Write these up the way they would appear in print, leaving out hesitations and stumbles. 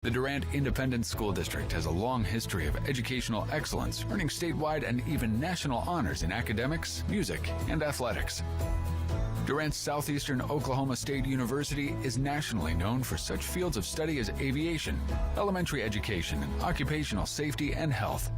The Durant Independent School District has a long history of educational excellence, earning statewide and even national honors in academics, music, and athletics. Durant's Southeastern Oklahoma State University is nationally known for such fields of study as aviation, elementary education, and occupational safety and health.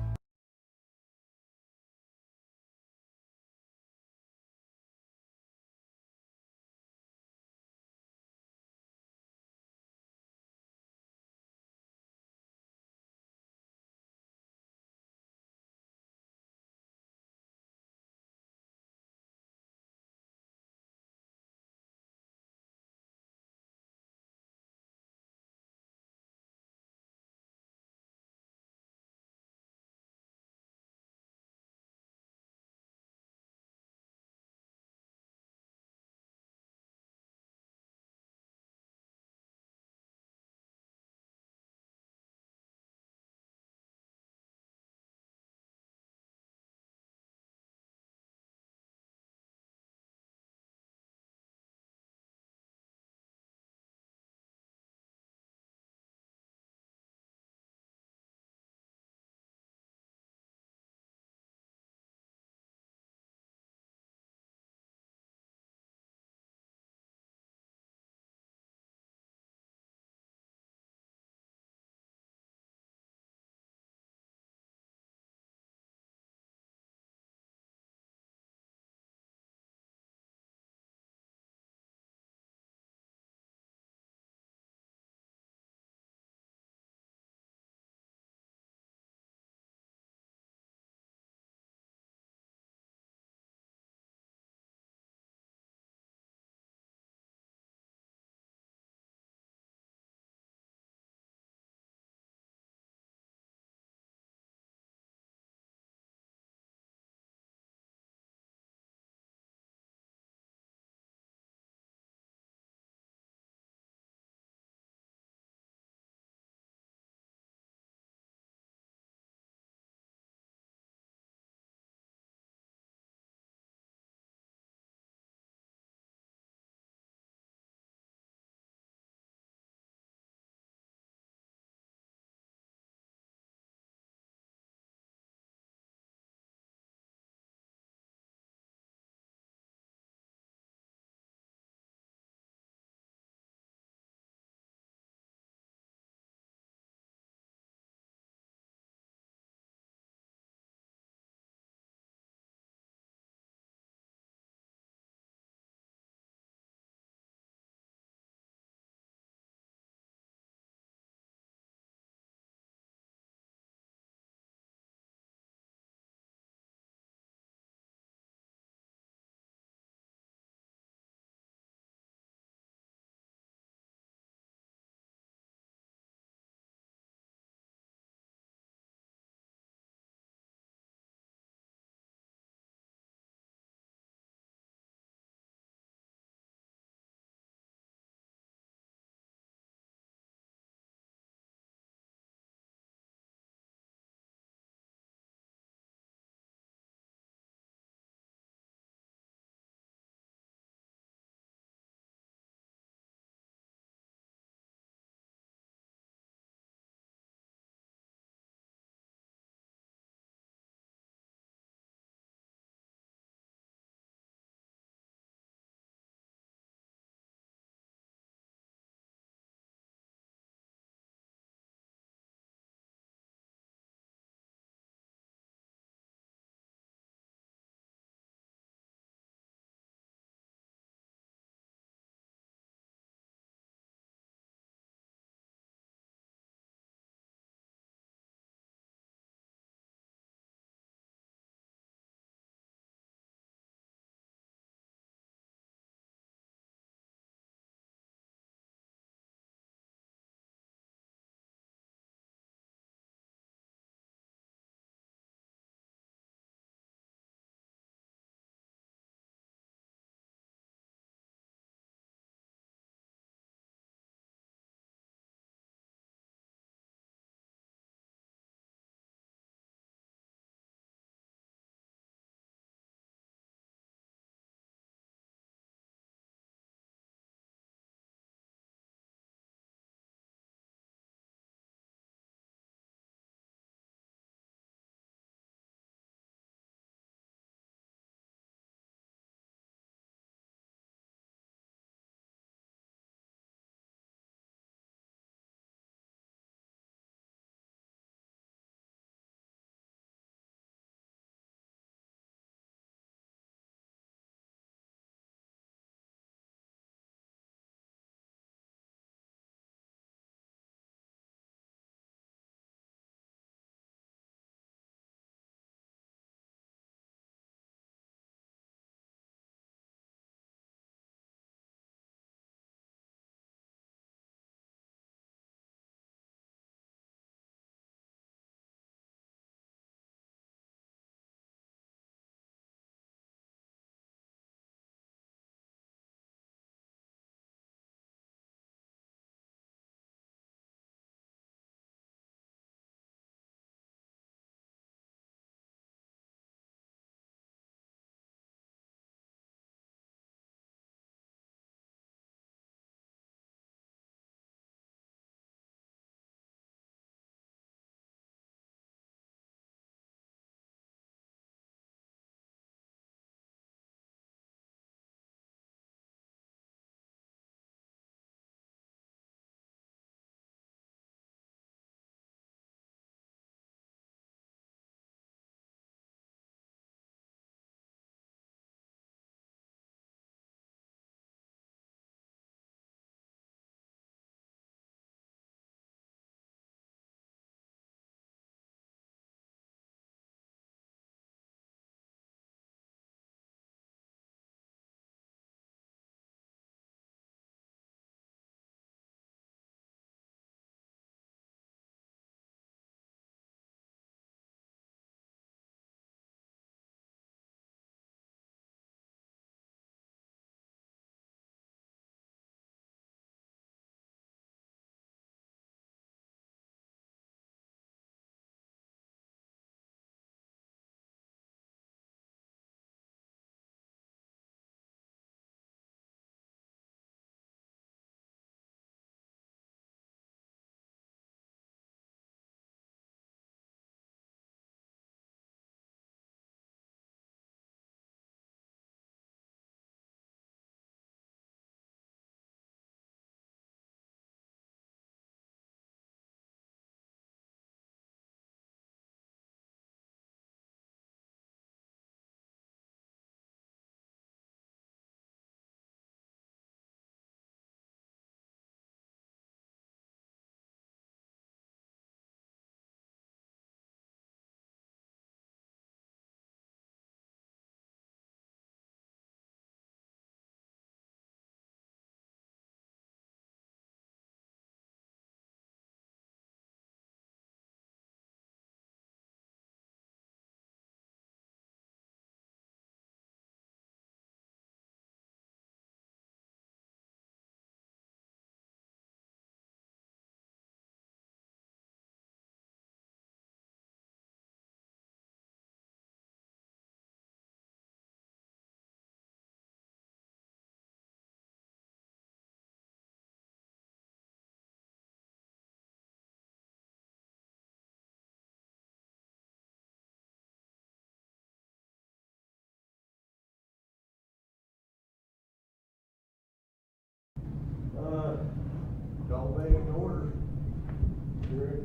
Call meeting to order.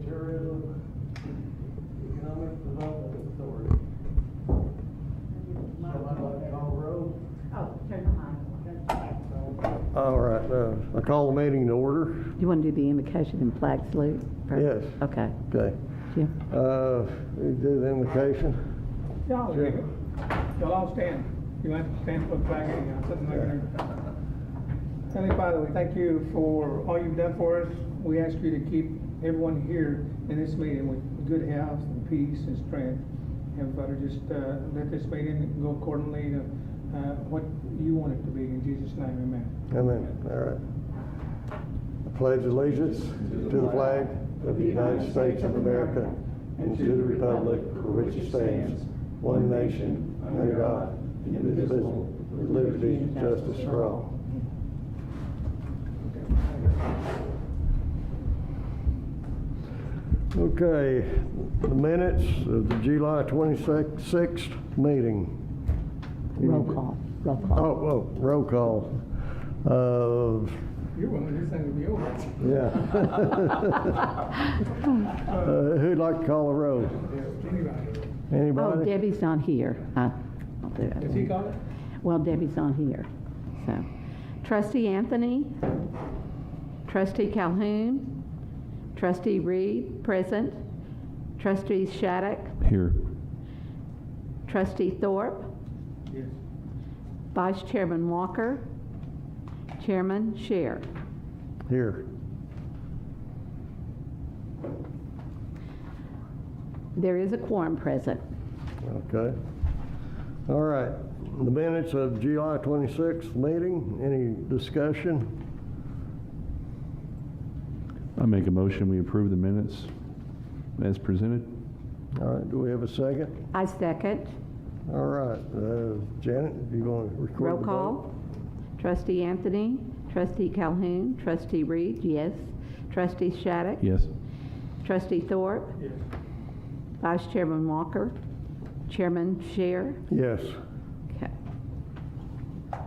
Tourism Economic Development Authority. Somebody like to call the roll? Oh, turn the mic. All right, I call the meeting to order. You want to do the invocation and flag salute first? Yes. Okay. Okay. Jim? We do the invocation. Y'all Sure. Y'all all stand. You want to stand for the flag anyhow, something like that. Heavenly Father, we thank you for all you've done for us. We ask you to keep everyone here in this meeting with good health and peace and strength. And Father, just let this meeting go accordingly to what you want it to be. In Jesus' name, amen. Amen. All right. I pledge allegiance to the flag of the United States of America and to the republic for which it stands, one nation, under God, indivisible, with liberty and justice for all. Okay, the minutes of the July 26th meeting. Roll call. Roll call. Oh, roll call. You're willing this thing to be over. Yeah. Who'd like to call the roll? Anybody? Anybody? Oh, Debbie's not here. I'll do it. Does he call it? Well, Debbie's not here. So, Trustee Anthony, Trustee Calhoun, Trustee Reed, present. Trustee Shattuck, Here. Trustee Thorpe, Yes. Vice Chairman Walker, Chairman Scher. Here. There is a quorum present. Okay. All right. The minutes of July 26th meeting, any discussion? I make a motion, we approve the minutes as presented. All right, do we have a second? I second. All right, Janet, you going to record Roll the call. vote? Trustee Anthony, Trustee Calhoun, Trustee Reed, yes. Trustee Shattuck, Yes. Trustee Thorpe, Yes. Vice Chairman Walker, Chairman Scher. Yes. Okay. All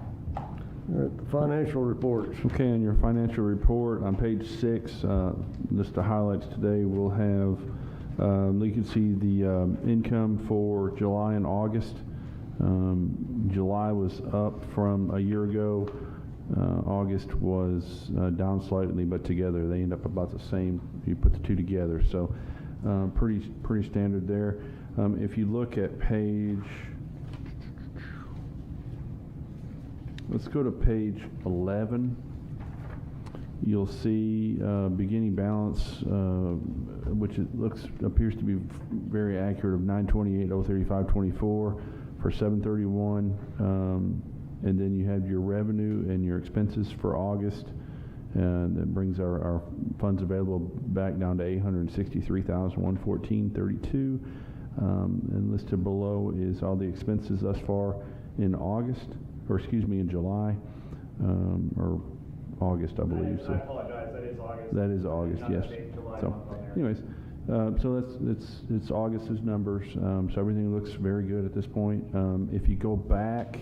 right, the financial reports. Okay, on your financial report on page 6, just the highlights today, we'll have, you can see the income for July and August. July was up from a year ago. August was down slightly, but together they end up about the same. You put the two together, so pretty standard there. If you look at page, let's go to page 11. You'll see beginning balance, which appears to be very accurate, of 928,035.24 for 7/31, and then you have your revenue and your expenses for August, and that brings our funds available back down to 863,114.32. And listed below is all the expenses thus far in August, or excuse me, in July, or August, I believe. I apologize. That is August. That is August, yes. So, anyways, so it's August's numbers. So everything looks very good at this point. If you go back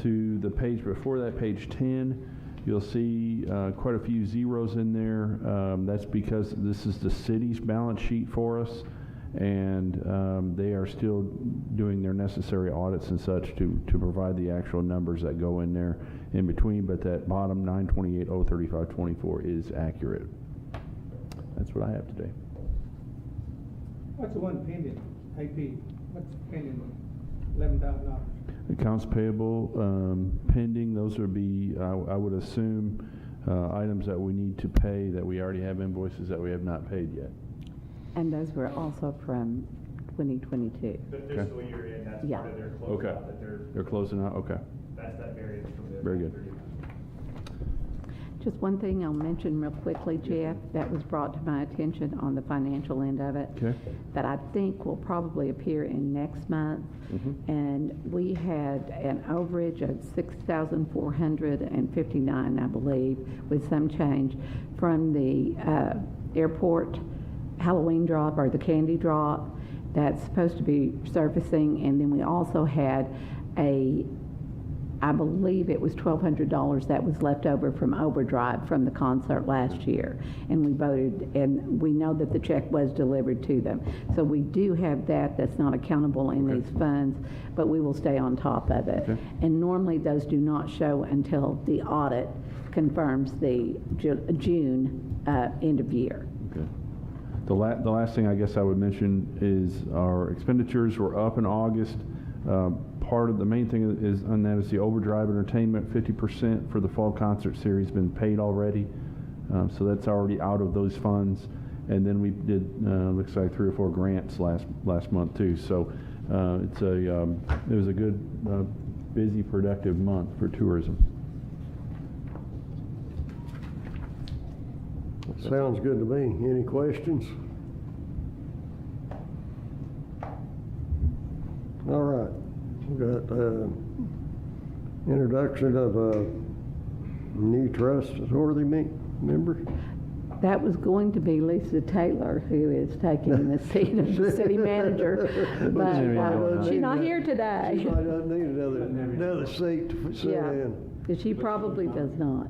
to the page before that, page 10, you'll see quite a few zeros in there. That's because this is the city's balance sheet for us, and they are still doing their necessary audits and such to provide the actual numbers that go in there in between, but that bottom 928,035.24 is accurate. That's what I have today. What's the one pending? AP, what's pending? $11,000. Accounts payable pending, those would be, I would assume, items that we need to pay that we already have invoices that we have not paid yet. And those were also from 2022. The fiscal year end, that's Yeah. part of their Okay. closeout that They're closing out, okay. that's that variance from the. Very good. Just one thing I'll mention real quickly, Jeff, that was brought to my attention on the financial end of it, Okay. that I think will probably appear in next month. And we had an overage of $6,459, I believe, with some change from the airport Halloween drop or the candy drop that's supposed to be surfacing. And then we also had a I believe it was $1,200 that was left over from overdrive from the concert last year. And we voted, and we know that the check was delivered to them. So we do have that. That's not accountable in these funds, but we will stay on top of it. Okay. And normally those do not show until the audit confirms the June end of year. Okay. The last thing I guess I would mention is our expenditures were up in August. Part of the main thing is on that is the overdrive entertainment, 50% for the fall concert series been paid already. So that's already out of those funds. And then we did, looks like 3 or 4 grants last month too. So it was a good, busy, productive month for tourism. Sounds good to me. Any questions? All right. We got introduction of a new trustworthy member. That was going to be Lisa Taylor, who is taking the seat of the city manager, but she's not here today. She might not need another seat to sit in. She probably does not.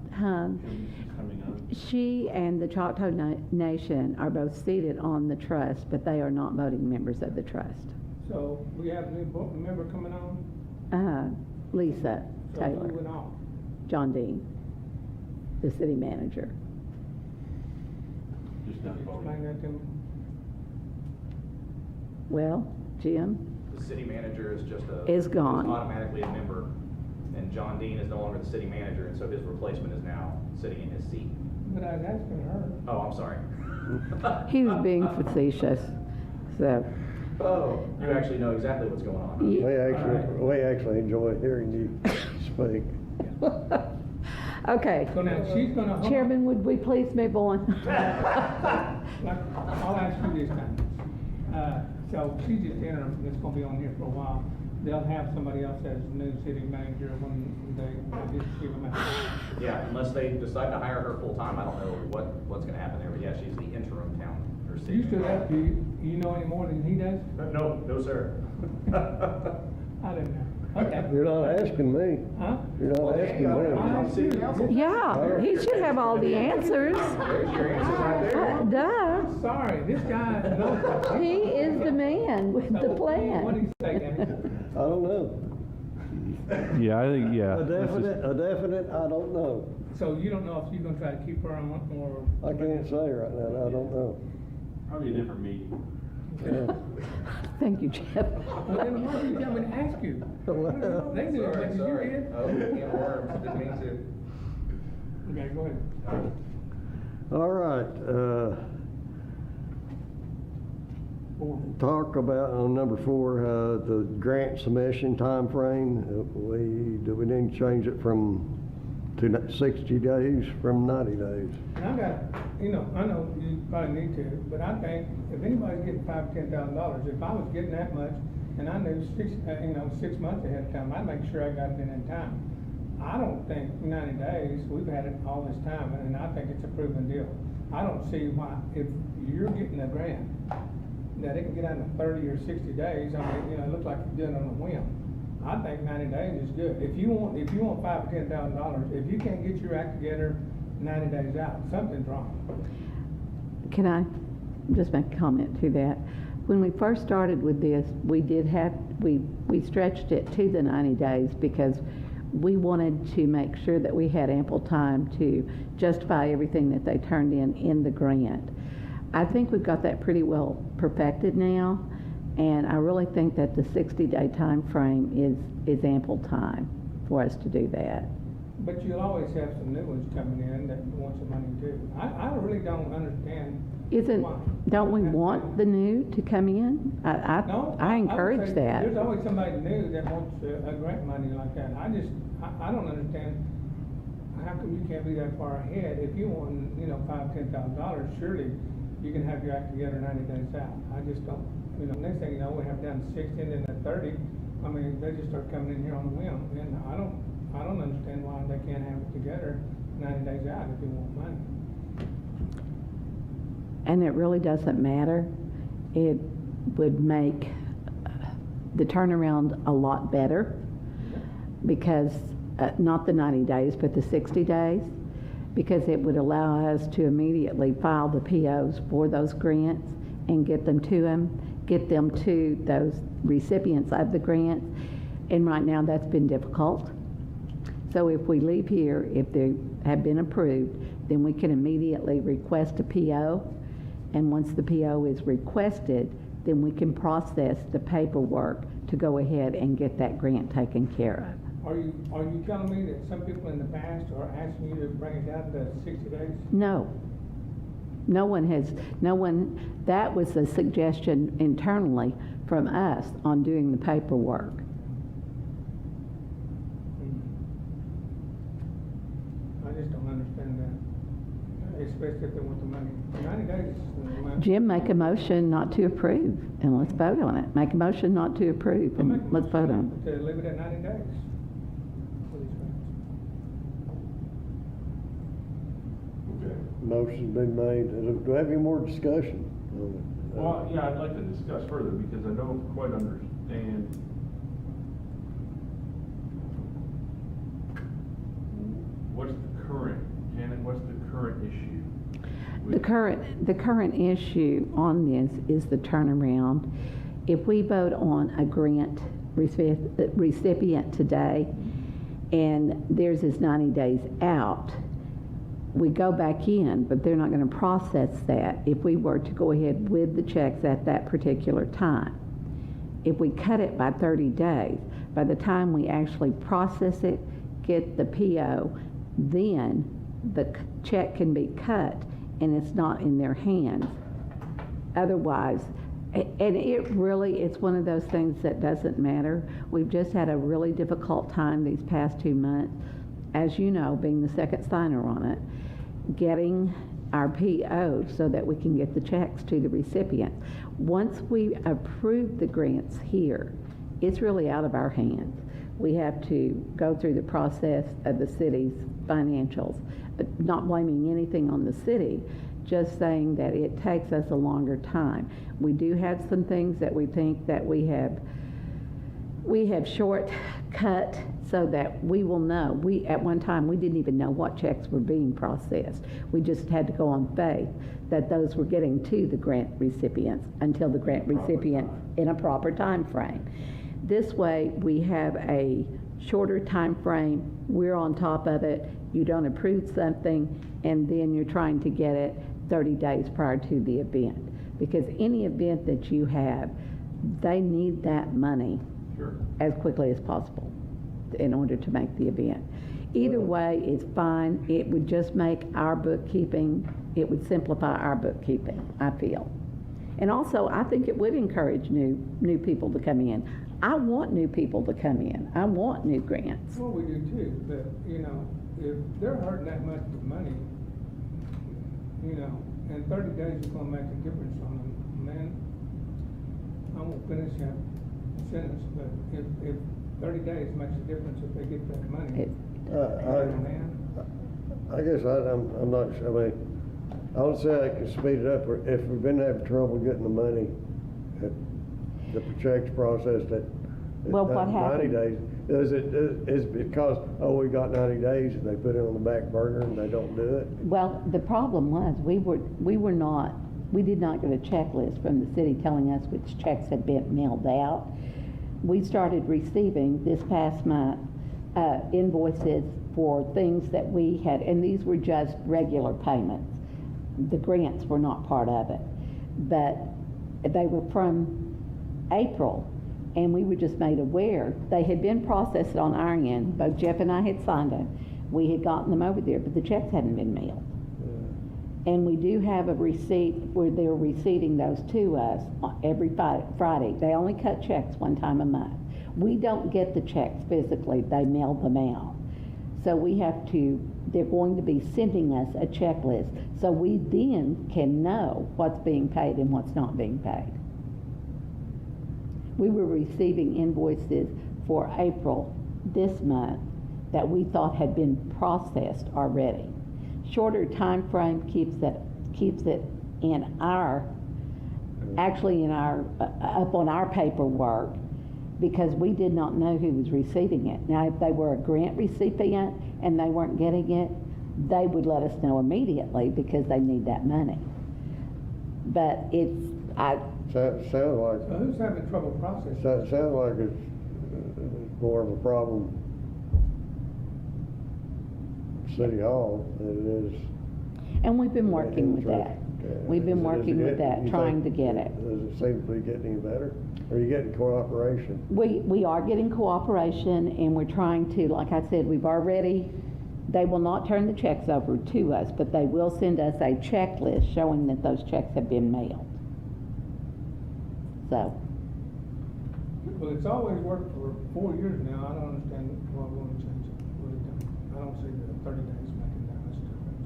She and the Choctaw Nation are both seated on the trust, but they are not voting members of the trust. So we have a new board member coming on? Lisa So Taylor, who went off? John Dean, the city manager. Explain that to me. Well, Jim, The city manager is just Is gone. is automatically a member, and John Dean is no longer the city manager, and so his replacement is now sitting in his seat. But I was asking her. Oh, I'm sorry. he was being facetious, so. Oh, you actually know exactly what's going on. We actually enjoy hearing you speak. Okay. So now she's gonna. Chairman, would we please move on? Like, I'll ask you this time. So she's just interim, that's gonna be on here for a while. They'll have somebody else as new city manager when they just give them out. Yeah, unless they decide to hire her full-time, I don't know what's gonna happen there, but yeah, she's the interim town, or city. You still have, do you know any more than he does? No, sir. I didn't know. Okay. You're not asking me. Huh? You're not asking me. Yeah, he should have all the answers. There's your answers right there. Duh. Sorry, this guy knows. He is the man with the What do plan. you say, Danny? I don't know. Yeah, I think, yeah. A definite, I don't know. So you don't know if you're gonna try to keep her on or? I can't say right now, I don't know. Probably a different meeting. Yeah. Thank you, Jeff. Well, then why did you tell me to ask you? They do it, but you did. Oh, can of worms, didn't mean to. Okay, go ahead. All right, talk about, on number 4, the grant submission timeframe. Do we need to change it from to 60 days from 90 days? And I got, I know you probably need to, but I think if anybody's getting $5,000 to $10,000, if I was getting that much and I knew 6 months ahead of time, I'd make sure I got it in time. I don't think 90 days, we've had it all this time, and I think it's a proven deal. I don't see why, if you're getting a grant, that it can get out in 30 or 60 days, I mean, it looks like you're doing it on a whim. I think 90 days is good. If you want $5,000 or $10,000, if you can't get your act together 90 days out, something's wrong. Can I just make a comment to that? When we first started with this, we stretched it to the 90 days because we wanted to make sure that we had ample time to justify everything that they turned in the grant. I think we've got that pretty well perfected now, and I really think that the 60-day time frame is ample time for us to do that. But you'll always have some new ones coming in that want some money too. I really don't understand why. Don't we want the new to come in? No, I would encourage say that. There's always somebody new that wants a grant money like that. I don't understand, how come you can't be that far ahead? If you want, $5,000, $10,000, surely you can have your act together 90 days out. I just don't, next thing you know, we have down to 60 and then at 30. I mean, they just start coming in here on a whim, and I don't understand why they can't have it together 90 days out if you want money. And it really doesn't matter. It would make the turnaround a lot better because not the 90 days, but the 60 days, because it would allow us to immediately file the POs for those grants and get them to those recipients of the grants. And right now that's been difficult. So if we leave here, if they have been approved, then we can immediately request a PO. And once the PO is requested, then we can process the paperwork to go ahead and get that grant taken care of. Are you telling me that some people in the past are asking you to bring it down to 60 days? No. No one, that was a suggestion internally from us on doing the paperwork. I just don't understand that, especially if they want the money. 90 days is the money. Jim, make a motion not to approve, and let's vote on it. Make a motion not to approve, and let's vote on it. To leave it at 90 days. for these grants. Motion's been made. Do we have any more discussion? Well, yeah, I'd like to discuss further because I don't quite understand. What's the current, Janet, what's the current issue? The current issue on this is the turnaround. If we vote on a grant recipient today and theirs is 90 days out, we go back in, but they're not going to process that if we were to go ahead with the checks at that particular time. If we cut it by 30 days, by the time we actually process it, get the PO, then the check can be cut and it's not in their hands. Otherwise, and it's one of those things that doesn't matter. We've just had a really difficult time these past 2 months, as you know, being the second signer on it, getting our PO so that we can get the checks to the recipients. Once we approve the grants here, it's really out of our hands. We have to go through the process of the city's financials, not blaming anything on the city, just saying that it takes us a longer time. We do have some things that we think that we have shortcut so that we will know. At one time, we didn't even know what checks were being processed. We just had to go on faith that those were getting to the grant recipients until the grant recipient in a proper time frame. This way, we have a shorter time frame. We're on top of it. You don't approve something, and then you're trying to get it 30 days prior to the event. Because any event that you have, they need that money as quickly as possible in order to make the event. Either way, it's fine. It would just make our bookkeeping, it would simplify our bookkeeping, I feel. And also, I think it would encourage new people to come in. I want new people to come in. I want new grants. Well, we do too, but, if they're hurting that much with money, and 30 days is gonna make a difference on them, man. I won't finish that sentence, but if 30 days makes a difference if they get that money. I guess I'm not sure. I mean, I would say I can speed it up. If we've been having trouble getting the money, the checks processed at Well, what 90 happened? days, is it because, we got 90 days and they put it on the back burner and they don't do it? Well, the problem was we did not get a checklist from the city telling us which checks had been mailed out. We started receiving this past month invoices for things that we had, and these were just regular payments. The grants were not part of it, but they were from April, and we were just made aware. They had been processed on our end. Both Jeff and I had signed them. We had gotten them over there, but the checks hadn't been mailed. And we do have a receipt where they're receiving those to us every Friday. They only cut checks one time a month. We don't get the checks physically. They mail them out. So they're going to be sending us a checklist so we then can know what's being paid and what's not being paid. We were receiving invoices for April this month that we thought had been processed already. Shorter time frame keeps it in our up on our paperwork because we did not know who was receiving it. Now, if they were a grant recipient and they weren't getting it, they would let us know immediately because they need that money. But Sounds like, So who's having trouble processing? sounds like it's more of a problem City Hall than it is. and we've been working with that. We've been working with that, trying to get it. Does it seem to be getting any better? Are you getting cooperation? We are getting cooperation, and we're trying to, like I said, they will not turn the checks over to us, but they will send us a checklist showing that those checks have been mailed. So, Well, it's always worked for 4 years now. I don't understand why we want to change it. Really don't. I don't see the 30 days making that much difference.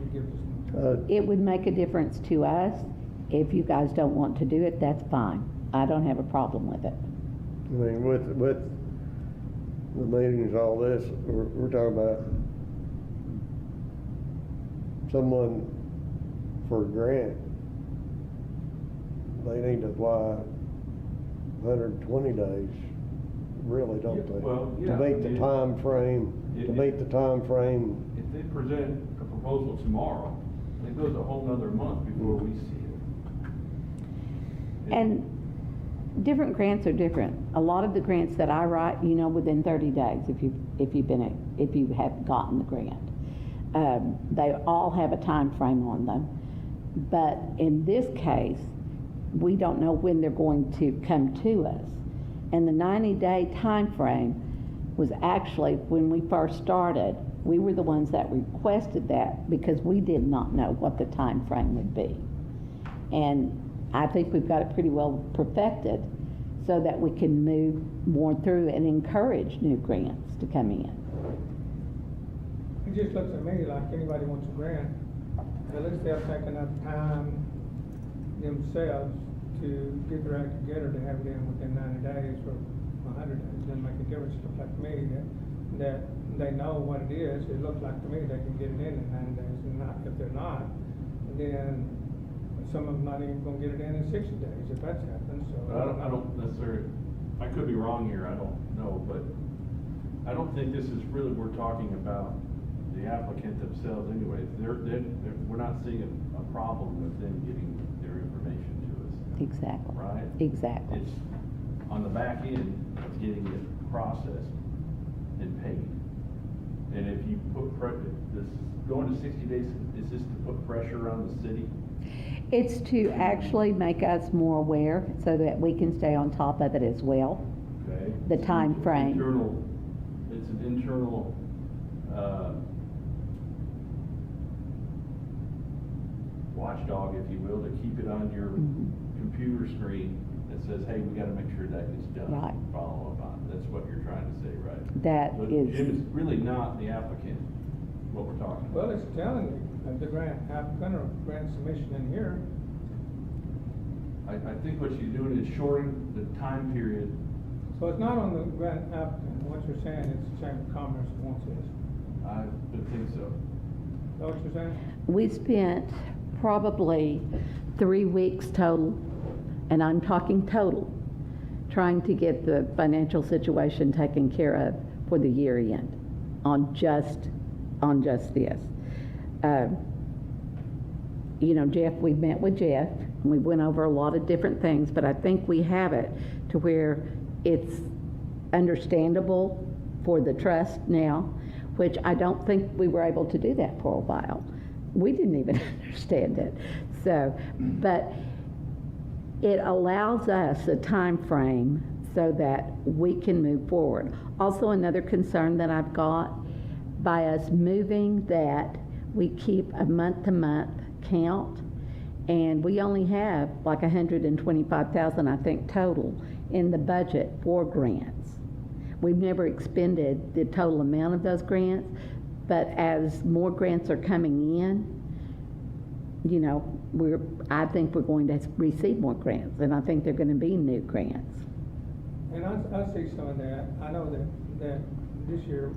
It gives us more time. it would make a difference to us. If you guys don't want to do it, that's fine. I don't have a problem with it. I mean, with the meetings, all this, we're talking about someone for a grant. They need to apply 120 days, really, don't Yeah, they? well, yeah, To meet I the mean, time frame, If they present a proposal tomorrow, it goes a whole nother month before we see it. And different grants are different. A lot of the grants that I write, within 30 days, if you have gotten the grant. They all have a time frame on them. But in this case, we don't know when they're going to come to us. And the 90-day time frame was actually, when we first started, we were the ones that requested that because we did not know what the time frame would be. And I think we've got it pretty well perfected so that we can move more through and encourage new grants to come in. It just looks at me like anybody wants a grant, at least they'll take enough time themselves to get their act together to have it in within 90 days or 100 days. It doesn't make a difference. It looks like to me that they know what it is. It looks like to me they can get it in 90 days, and if they're not, then some of them not even gonna get it in 60 days if that's happened, so. I don't necessarily, I could be wrong here, I don't know, but I don't think this is really, we're talking about the applicant themselves anyways. We're not seeing a problem with them getting their information to us. Exactly. Right? Exactly. It's on the back end, it's getting it processed and paid. And if you put this going to 60 days, is this to put pressure on the city? It's to actually make us more aware so that we can stay on top of it as well. Okay. The time frame. It's an internal, watchdog, if you will, to keep it on your computer screen that says, hey, we gotta make sure that gets done. Right. Follow up on it. That's what you're trying to say, right? That So is- Jim, it's really not the applicant, what we're talking about. Well, it's telling you, the grant applicant or grant submission in here. I think what she's doing is shortening the time period. So it's not on the grant applicant. What you're saying is the Chamber of Commerce wants this. I would think so. Is that what you're saying? We spent probably 3 weeks total, and I'm talking total, trying to get the financial situation taken care of for the year end on just this. Jeff, we met with Jeff, and we went over a lot of different things, but I think we have it to where it's understandable for the trust now, which I don't think we were able to do that for a while. We didn't even understand it. So, but it allows us a time frame so that we can move forward. Also, another concern that I've got, by us moving that, we keep a month-to-month count, and we only have like 125,000, I think, total in the budget for grants. We've never expended the total amount of those grants, but as more grants are coming in, I think we're going to receive more grants, and I think they're going to be new grants. And I see some of that. I know that this year,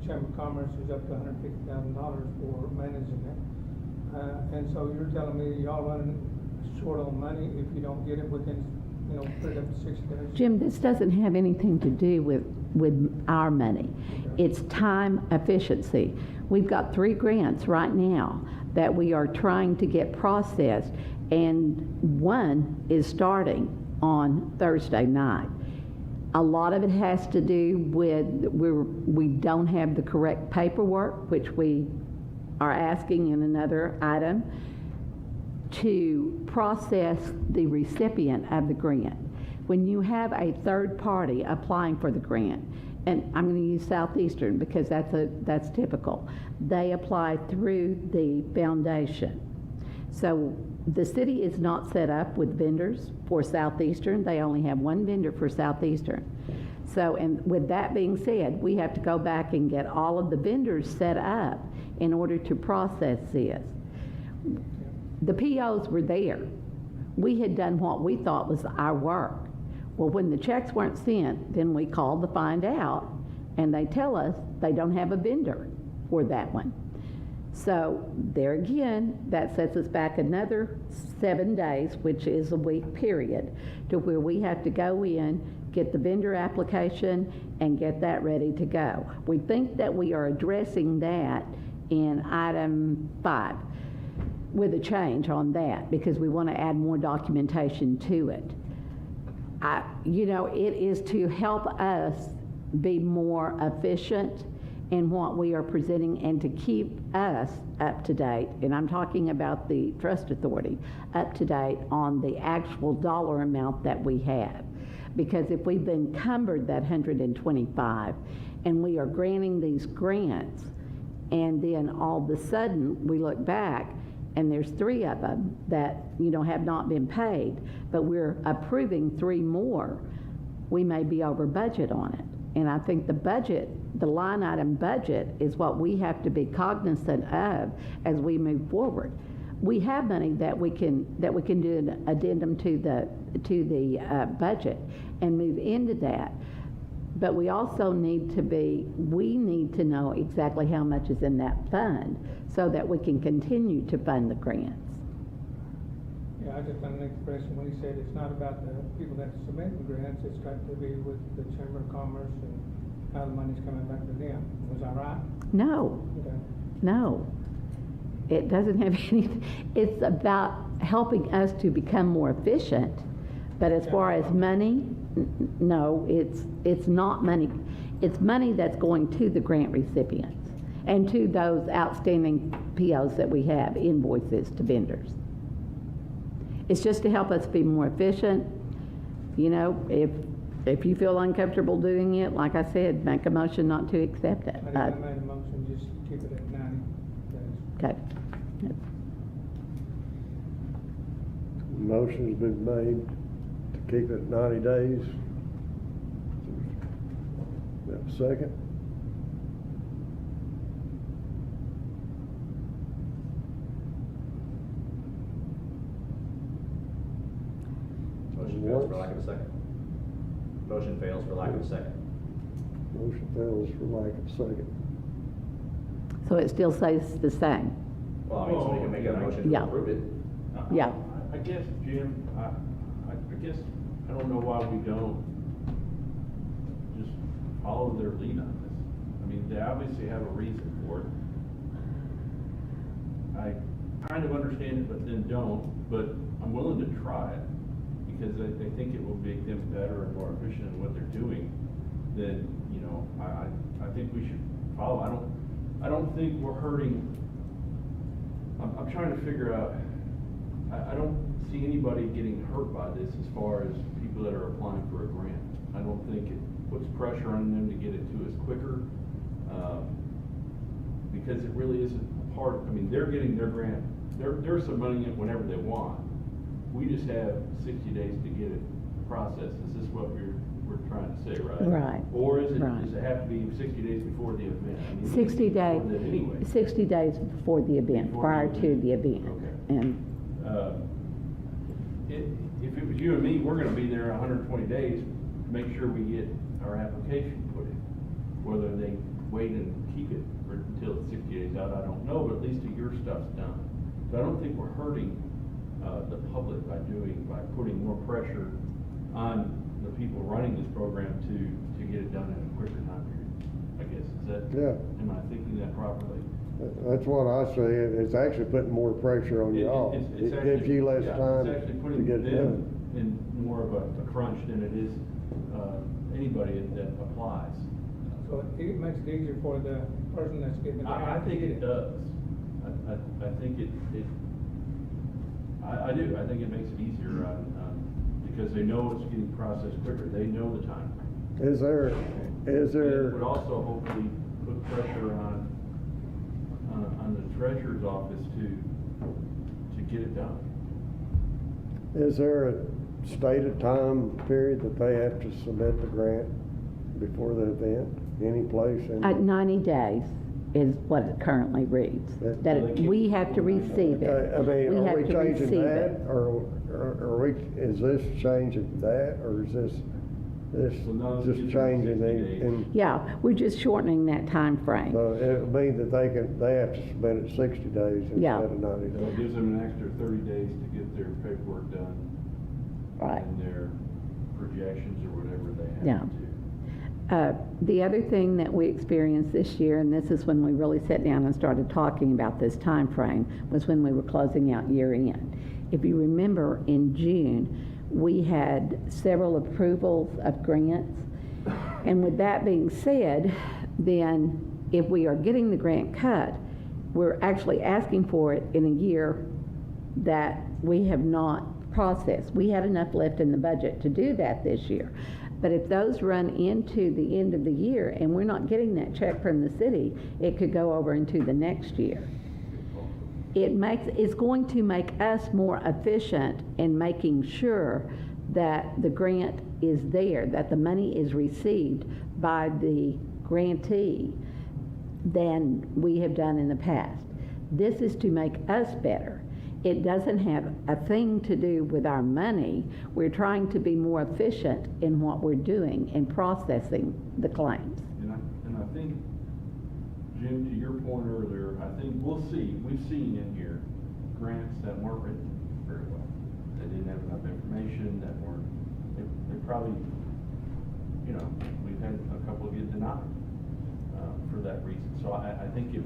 Chamber of Commerce is up to $150,000 for managing it. And so you're telling me y'all running short on money if you don't get it within put it up to 60 days. Jim, this doesn't have anything to do with our money. It's time efficiency. We've got 3 grants right now that we are trying to get processed, and one is starting on Thursday night. A lot of it has to do with we don't have the correct paperwork, which we are asking in another item, to process the recipient of the grant. When you have a third party applying for the grant, and I'm going to use Southeastern because that's typical, they apply through the foundation. So the city is not set up with vendors for Southeastern. They only have one vendor for Southeastern. So, and with that being said, we have to go back and get all of the vendors set up in order to process this. The POs were there. We had done what we thought was our work. Well, when the checks weren't sent, then we called to find out, and they tell us they don't have a vendor for that one. So there again, that sets us back another 7 days, which is a week period, to where we have to go in, get the vendor application, and get that ready to go. We think that we are addressing that in item 5 with a change on that because we want to add more documentation to it. It is to help us be more efficient in what we are presenting and to keep us up to date, and I'm talking about the Trust Authority, up to date on the actual dollar amount that we have. Because if we've encumbered that 125 and we are granting these grants, and then all of a sudden we look back and there's 3 of them that have not been paid, but we're approving 3 more, we may be over budget on it. And I think the line item budget is what we have to be cognizant of as we move forward. We have money that we can do an addendum to the budget and move into that. But we also need to know exactly how much is in that fund so that we can continue to fund the grants. Yeah, I just got an expression when he said it's not about the people that submit the grants, it's got to be with the Chamber of Commerce and how the money's coming back to them. Was I right? No. Okay. No. It doesn't have anything. It's about helping us to become more efficient. But as far as money, no, it's not money. It's money that's going to the grant recipients and to those outstanding POs that we have, invoices to vendors. It's just to help us be more efficient. If you feel uncomfortable doing it, like I said, make a motion not to accept it. I made a motion, just keep it at 90 days. Okay. Motion's been made to keep it 90 days. Have a second? Motion fails for lack of a second. Motion fails for lack of a second. Motion fails for lack of second. So it still says the same. Well, I mean, somebody can make a motion to Yeah. approve it. Yeah. I guess, Jim, I guess, I don't know why we don't just follow their lead on this. I mean, they obviously have a reason for it. I kind of understand it, but then don't, but I'm willing to try it because I think it will make them better and more efficient in what they're doing. Then, I think we should follow. I don't think we're hurting. I'm trying to figure out, I don't see anybody getting hurt by this as far as people that are applying for a grant. I don't think it puts pressure on them to get it to us quicker, because it really isn't a part of, they're getting their grant, they're submitting it whenever they want. We just have 60 days to get it processed. Is this what we're trying to say, right? Right. Or is it, Right. does it have to be 60 days before the event? 60 days. Anyway. 60 days before the event, Before prior the to event. the event. Okay. And If it was you and me, we're gonna be there 120 days to make sure we get our application put in. Whether they wait and keep it until it's 60 days out, I don't know, but at least your stuff's done. So I don't think we're hurting the public by putting more pressure on the people running this program to get it done in a quicker time period, I guess. Is that, Yeah. am I thinking that properly? That's what I say. It's actually putting more pressure on y'all. It's It actually- gives you less yeah, time It's actually to putting get it them done. in more of a crunch than it is, anybody that applies. So it makes it easier for the person that's getting the grant. I think to get it does. I think I do. I think it makes it easier because they know it's getting processed quicker. They know the time. Is there, It would also hopefully put pressure on the treasurer's office to get it done. is there a stated time period that they have to submit the grant before the event? Any place? At 90 days is what it currently reads, that we have to receive Okay, I it. mean, are have we to changing receive that, it. or are we, is this changing that, or is this Well, no, it's just just changing 60 the, days. and, Yeah, we're just shortening that time frame. so it would mean that they have to submit it 60 days Yeah. instead of 90 So it days? gives them an extra 30 days to get their paperwork done. Right. And their projections or whatever they have Yeah. to do. The other thing that we experienced this year, and this is when we really sat down and started talking about this time frame, was when we were closing out year end. If you remember, in June, we had several approvals of grants. And with that being said, then if we are getting the grant cut, we're actually asking for it in a year that we have not processed. We had enough left in the budget to do that this year. But if those run into the end of the year and we're not getting that check from the city, it could go over into the next year. It's going to make us more efficient in making sure that the grant is there, that the money is received by the grantee than we have done in the past. This is to make us better. It doesn't have a thing to do with our money. We're trying to be more efficient in what we're doing in processing the claims. And I think, Jim, to your point earlier, I think we've seen in here grants that weren't written very well. They didn't have enough information, they probably, we've had a couple get denied for that reason. So I think if,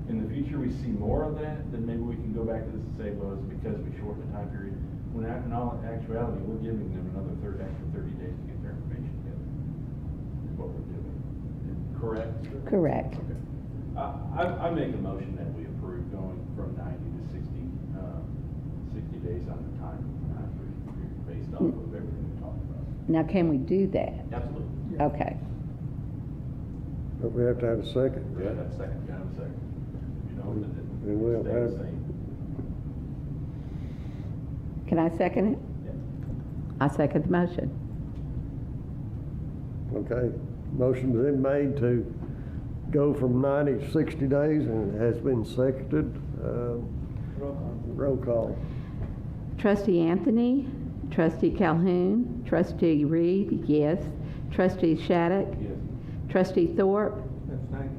in the future we see more of that, then maybe we can go back to this and say, well, it's because we shortened the time period. When in all actuality, we're giving them another extra 30 days to get their information together, is what we're doing. Correct? Correct. Okay. I make a motion that we approve going from 90 to 60 days on the time period based off of everything we talked about. Now, can we do that? Absolutely. Okay. But we have to have a second, Yeah, right? that's second. Got a second. If you don't, then And we'll it stays have- the same. Can I second it? Yeah. I second the motion. Okay, motion's been made to go from 90 to 60 days, and it has been seconded. Roll call. Trustee Anthony, Trustee Calhoun, Trustee Reed, yes. Trustee Shattuck, Yes. Trustee Thorpe, Abstain.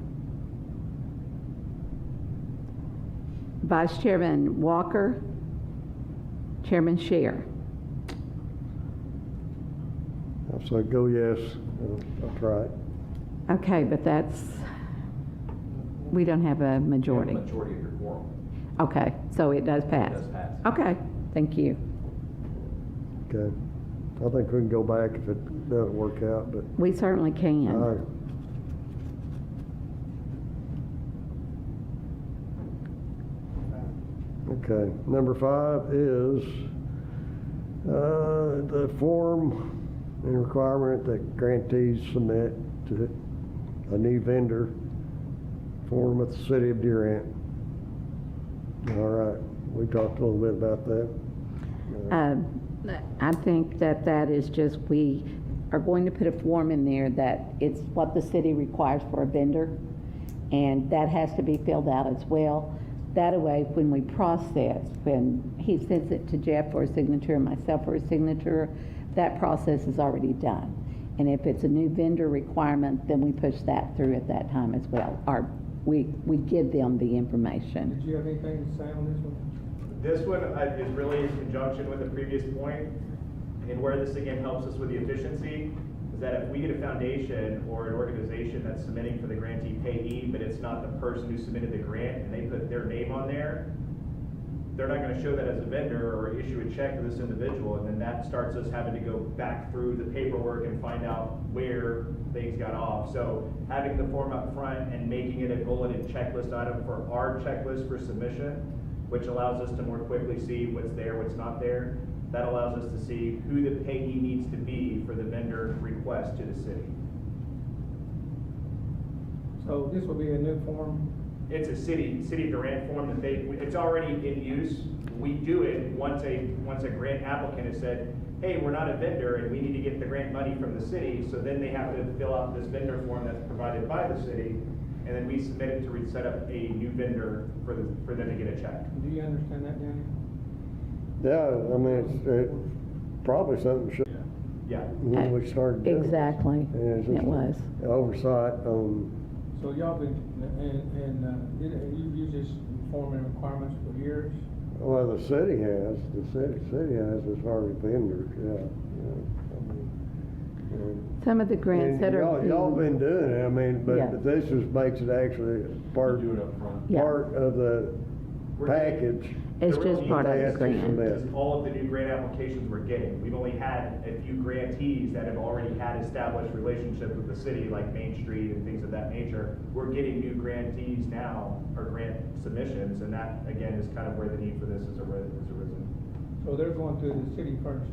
Vice Chairman Walker, Chairman Scheer. I'll say go yes. That's right. Okay, but we don't have a majority. Majority of your quorum. Okay, so it does pass? It does pass. Okay, thank you. Okay. I think we can go back if it doesn't work out, but, We certainly can. all right. Okay, number 5 is the form and requirement that grantees submit to a new vendor form with the city of Durant. All right, we talked a little bit about that. I think that is just, we are going to put a form in there that it's what the city requires for a vendor, and that has to be filled out as well. That way, when we process, when he sends it to Jeff for a signature and myself for a signature, that process is already done. And if it's a new vendor requirement, then we push that through at that time as well. Or we give them the information. Did you have anything to say on this one? This one is really in conjunction with the previous point. And where this again helps us with the efficiency is that if we get a foundation or an organization that's submitting for the grantee payee, but it's not the person who submitted the grant and they put their name on there, they're not going to show that as a vendor or issue a check to this individual, and then that starts us having to go back through the paperwork and find out where things got off. So having the form up front and making it a bulleted checklist item for our checklist for submission, which allows us to more quickly see what's there, what's not there, that allows us to see who the payee needs to be for the vendor request to the city. So this will be a new form? It's a City of Durant form that it's already in use. We do it once a grant applicant has said, hey, we're not a vendor and we need to get the grant money from the city, so then they have to fill out this vendor form that's provided by the city, and then we submit it to set up a new vendor for them to get a check. Do you understand that, Danny? Yeah, I mean, it's probably something should, Yeah. when we started doing it. Exactly, And it's just it was. Oversight on, So y'all been, you've used this form and requirements for years? well, the city has as far as vendors, yeah. Some of the grants that are. Y'all been doing it, I mean, Yeah. but this just makes it actually part Do it up front. Yeah. of the package. It's The just real part of need the is grant. submit. All of the new grant applications we're getting, we've only had a few grantees that have already had established relationships with the city, like Main Street and things of that nature. We're getting new grantees now, or grant submissions, and that, again, is kind of where the need for this has arisen. So they're going through the city first?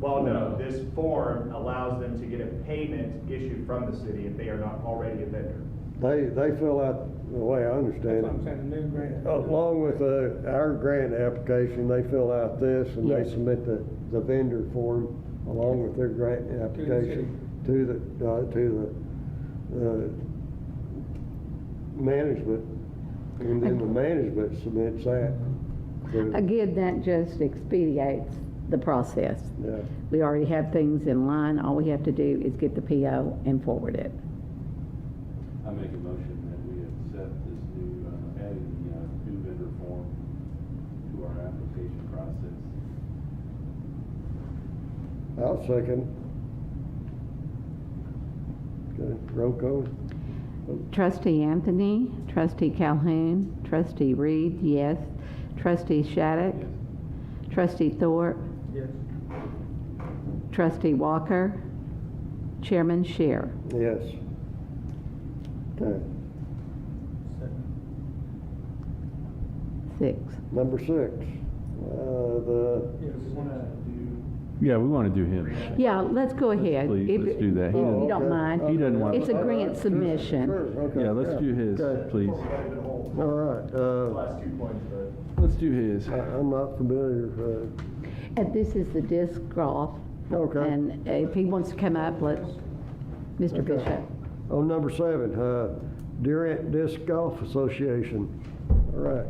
Well, no, this form allows them to get a payment issued from the city if they are not already a vendor. They fill out, the way I That's understand what I'm it, saying, the new grant. along with our grant application, they fill out this and they Yes. submit the vendor form along with their grant application to the management, and then the management submits that. So, Again, that just expedites the process. yeah. We already have things in line, all we have to do is get the PO and forward it. I make a motion that we accept this new, adding the new vendor form to our application process. I'll second. Okay, roll call. Trustee Anthony, Trustee Calhoun, Trustee Reed, yes. Trustee Shattuck, Yes. Trustee Thorpe, Yes. Trustee Walker, Chairman Scheer. Yes. Okay, Second. 6. number 6, Yes. Yeah, we want to do him. Yeah, let's go ahead. Please, If- let's do that. If He you doesn't- don't mind. he doesn't want- It's a grant submission. Sure, okay. Yeah, let's do his, Okay. please. All right, Last 2 points, but. Let's do his. I'm not familiar, And this is the disc golf. Okay. And if he wants to come up, Mr. Okay. Bishop. on number 7, Durant Disc Golf Association. All right.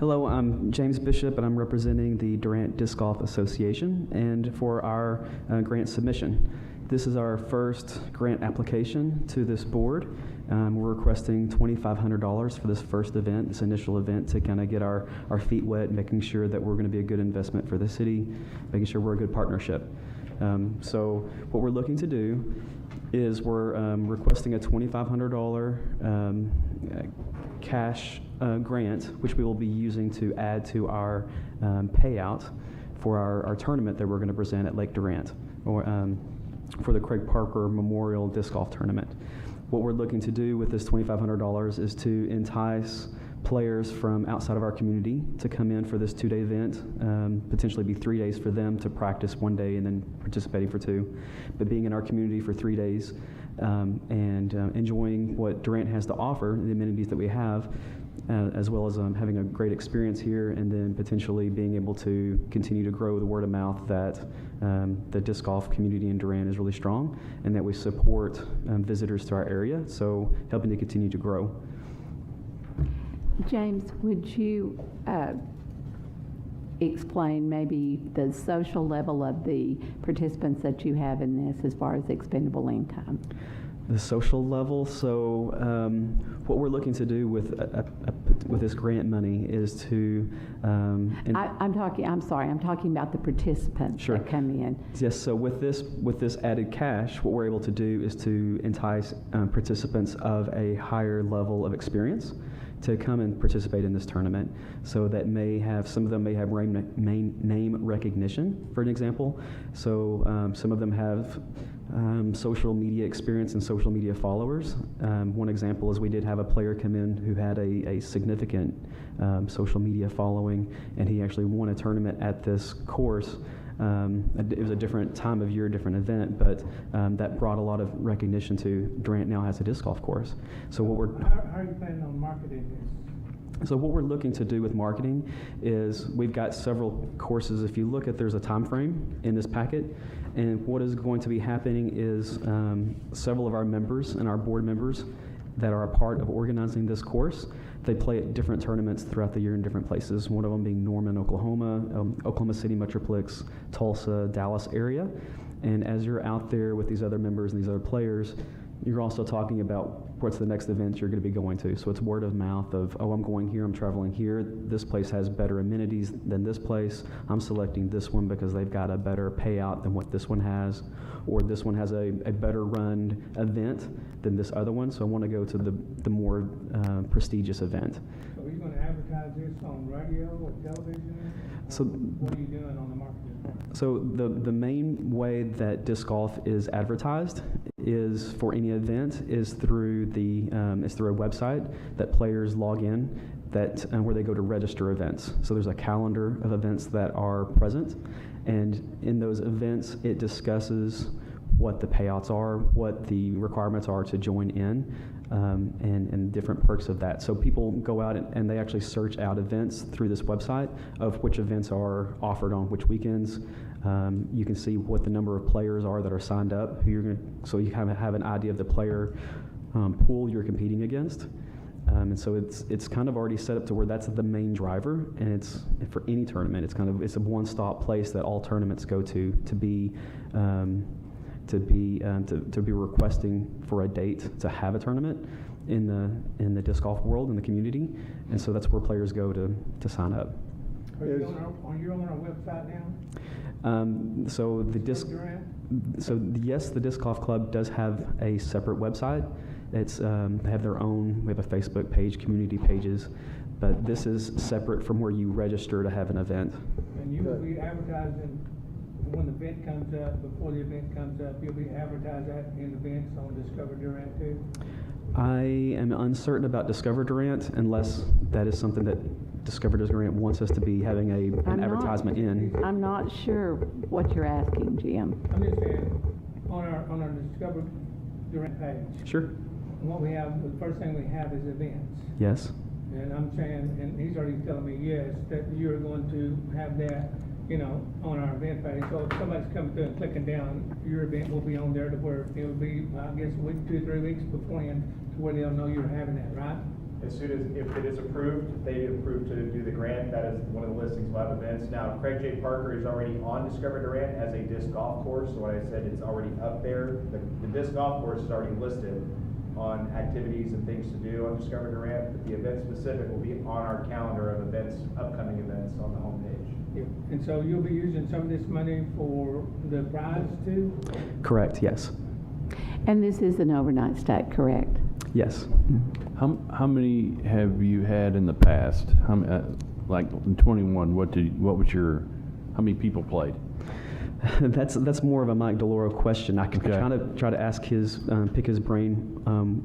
Hello, I'm James Bishop, and I'm representing the Durant Disc Golf Association and for our grant submission. This is our first grant application to this board. We're requesting $2,500 for this first event, this initial event, to kind of get our feet wet, making sure that we're going to be a good investment for the city, making sure we're a good partnership. So what we're looking to do is we're requesting a $2,500 cash grant, which we will be using to add to our payout for our tournament that we're going to present at Lake Durant, or for the Craig Parker Memorial Disc Golf Tournament. What we're looking to do with this $2,500 is to entice players from outside of our community to come in for this 2-day event, potentially be 3 days for them to practice 1 day and then participating for 2. But being in our community for 3 days and enjoying what Durant has to offer, the amenities that we have, as well as having a great experience here, and then potentially being able to continue to grow the word of mouth that the disc golf community in Durant is really strong, and that we support visitors to our area, so helping to continue to grow. James, would you explain maybe the social level of the participants that you have in this as far as expendable income? The social level, so what we're looking to do with with this grant money is to. And- I'm talking about the participants Sure. that come in. Yes, so with this added cash, what we're able to do is to entice participants of a higher level of experience to come and participate in this tournament. So that some of them may have name recognition, for an example. So some of them have social media experience and social media followers. One example is we did have a player come in who had a significant social media following, and he actually won a tournament at this course. It was a different time of year, different event, but that brought a lot of recognition to Durant now has a disc golf course. So How are you planning on marketing this? So what we're looking to do with marketing is we've got several courses. If you look at, there's a time frame in this packet, and what is going to be happening is several of our members and our board members that are a part of organizing this course, they play at different tournaments throughout the year in different places, one of them being Norman, Oklahoma, Oklahoma City Metroplex, Tulsa, Dallas area. And as you're out there with these other members and these other players, you're also talking about what's the next event you're going to be going to. So it's word of mouth of, oh, I'm going here, I'm traveling here. This place has better amenities than this place. I'm selecting this one because they've got a better payout than what this one has. Or this one has a better run event than this other one. So I want to go to the more prestigious event. So are you going to advertise this on radio or television? So what are you doing on the marketing part? So the main way that disc golf is advertised is for any event is through a website that players log in where they go to register events. So there's a calendar of events that are present, and in those events it discusses what the payouts are, what the requirements are to join in, and different perks of that. So people go out and they actually search out events through this website of which events are offered on which weekends. You can see what the number of players are that are signed up, so you kind of have an idea of the player pool you're competing against. And so it's kind of already set up to where that's the main driver, and it's for any tournament. It's a one-stop place that all tournaments go to be requesting for a date to have a tournament in the disc golf world, in the community, and so that's where players go to sign up. Are you on our website now? Yes, the Disc Golf Club does have a separate website. They have their own. We have a Facebook page, community pages, but this is separate from where you register to have an event. And you will be advertising when the event comes up, before the event comes up, you'll be advertising that in events on Discover Durant too? I am uncertain about Discover Durant unless that is something that Discover Durant wants us to be having an advertisement in. I'm not sure what you're asking, Jim. I'm just saying, on our Discover Durant page. Sure. What we have, the first thing we have is events. Yes. And I'm saying, and he's already telling me, yes, that you're going to have that, on our event page. So if somebody's coming through and clicking down, your event will be on there to where it'll be, I guess, a week, 2 or 3 weeks beforehand to where they'll know you're having that, right? As soon as, if it is approved, they approve to do the grant, that is one of the listings we'll have events. Now, Craig J. Parker is already on Discover Durant as a disc golf course, so what I said, it's already up there. The disc golf course is already listed on activities and things to do on Discover Durant, but the event specific will be on our calendar of events, upcoming events on the homepage. And so you'll be using some of this money for the prize too? Correct, yes. And this is an overnight stay, correct? Yes. How many have you had in the past? Like in 21, how many people played? That's more of a Mike DeLauro question. I can kind of try to ask pick his brain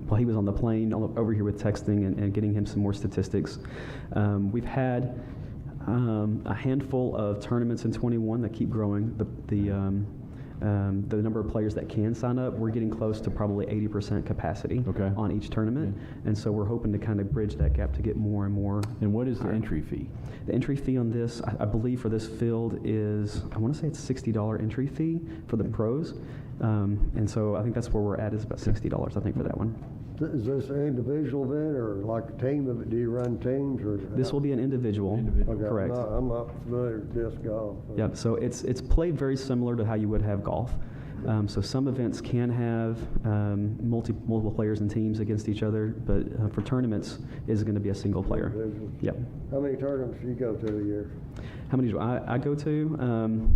while he was on the plane over here with texting and getting him some more statistics. We've had a handful of tournaments in 21 that keep growing. The number of players that can sign up, we're getting close to probably 80% capacity on each tournament, and so we're hoping to kind of bridge that gap to get more and more. And what is the entry fee? The entry fee on this, I believe for this field is, I want to say it's $60 entry fee for the pros, and so I think that's where we're at, is about $60, I think, for that one. Is this an individual event or like a team of it? Do you run teams or? This will be an individual. Okay, Correct. I'm not familiar with disc golf. Yeah, so it's played very similar to how you would have golf. So some events can have multiple players and teams against each other, but for tournaments, it's going to be a single player. Yep. How many tournaments do you go to a year? How many do I go to?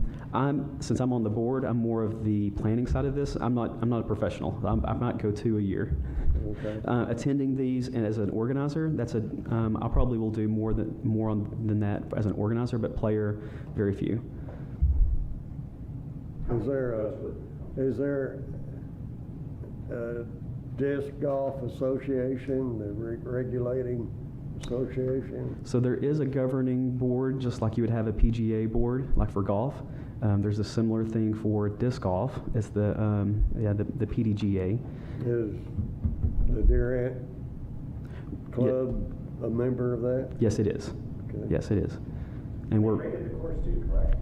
Since I'm on the board, I'm more of the planning side of this. I'm not a professional. I might go 2 a year. Okay. Attending these and as an organizer, I probably will do more than that as an organizer, but player, very few. Is there a disc golf association, the regulating association? So there is a governing board, just like you would have a PGA board, like for golf. There's a similar thing for disc golf. It's the PDGA. Is the Durant Club a member of that? Yes, it is. Okay. Yes, it is. And we're rated the course too, correct?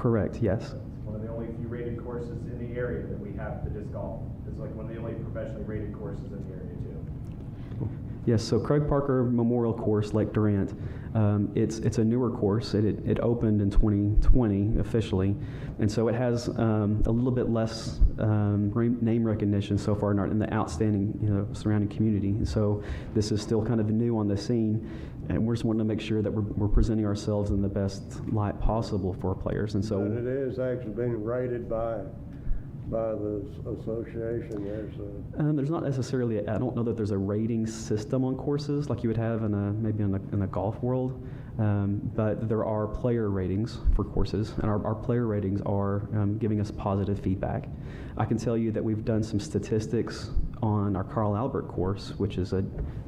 correct. Yes. It's one of the only few rated courses in the area that we have for disc golf. It's like one of the only professionally rated courses in the area too. Yes, so Craig Parker Memorial Course, Lake Durant, it's a newer course. It opened in 2020 officially, and so it has a little bit less name recognition so far in the outstanding surrounding community. And so this is still kind of new on the scene, and we're just wanting to make sure that we're presenting ourselves in the best light possible for our players. And so But it is actually being rated by the association. There's not necessarily, I don't know that there's a rating system on courses like you would have maybe in the golf world, but there are player ratings for courses, and our player ratings are giving us positive feedback. I can tell you that we've done some statistics on our Carl Albert course, which is a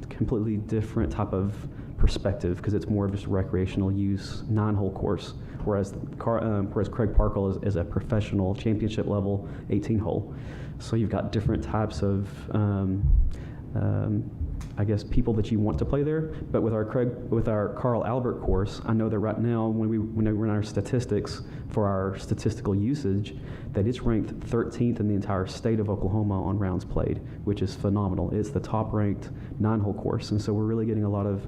completely different type of perspective because it's more of just recreational use 9-hole course, whereas Craig Parker is a professional championship level 18-hole. So you've got different types of I guess people that you want to play there. But with our Carl Albert course, I know that right now when we run our statistics for our statistical usage, that it's ranked 13th in the entire state of Oklahoma on rounds played, which is phenomenal. It's the top ranked 9-hole course, and so we're really getting a lot of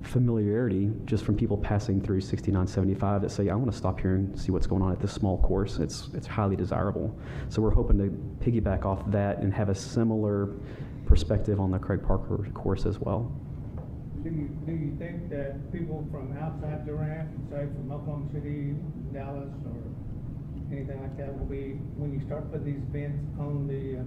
familiarity just from people passing through 6975 that say, I want to stop here and see what's going on at this small course. It's highly desirable. So we're hoping to piggyback off that and have a similar perspective on the Craig Parker course as well. Do you think that people from outside Durant, say from Oklahoma City, Dallas, or anything like that, will be, when you start putting these events on the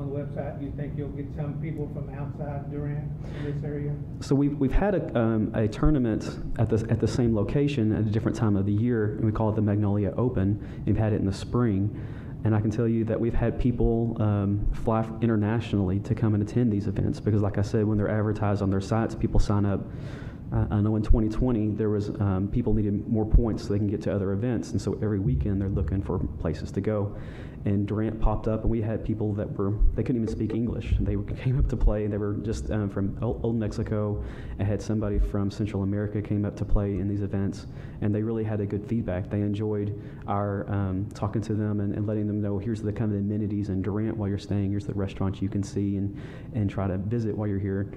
website, do you think you'll get some people from outside Durant in this area? So we've had a tournament at the same location at a different time of the year, and we call it the Magnolia Open. We've had it in the spring. And I can tell you that we've had people fly internationally to come and attend these events because, like I said, when they're advertised on their sites, people sign up. I know in 2020 there was people needed more points so they can get to other events, and so every weekend they're looking for places to go. And Durant popped up, and we had people that they couldn't even speak English. They came up to play, and they were just from Old Mexico. I had somebody from Central America came up to play in these events, and they really had a good feedback. They enjoyed our talking to them and letting them know here's the kind of amenities in Durant while you're staying. Here's the restaurants you can see and try to visit while you're here.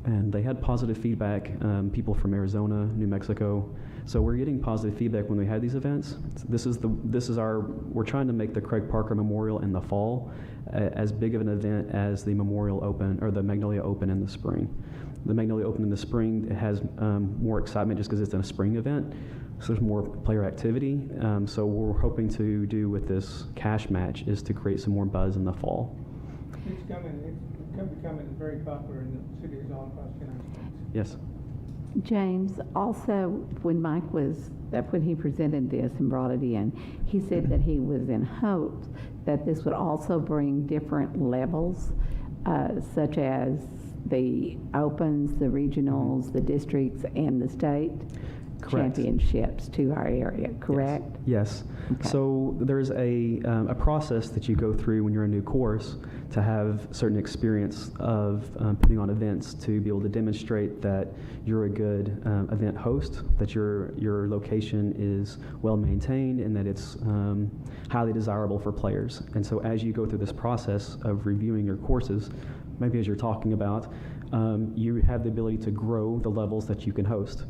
And they had positive feedback, people from Arizona, New Mexico. So we're getting positive feedback when we had these events. We're trying to make the Craig Parker Memorial in the fall as big of an event as the Memorial Open or the Magnolia Open in the spring. The Magnolia Open in the spring, it has more excitement just because it's a spring event. So there's more player activity. So what we're hoping to do with this cash match is to create some more buzz in the fall. It's becoming very popular in the cities all across the United States. Yes. James, also, when he presented this and brought it in, he said that he was in hopes that this would also bring different levels, such as the Opens, the regionals, the districts, and the state championships to our area, correct? Yes. Okay. So there's a process that you go through when you're a new course to have certain experience of putting on events to be able to demonstrate that you're a good event host, that your location is well maintained, and that it's highly desirable for players. And so as you go through this process of reviewing your courses, maybe as you're talking about, you have the ability to grow the levels that you can host.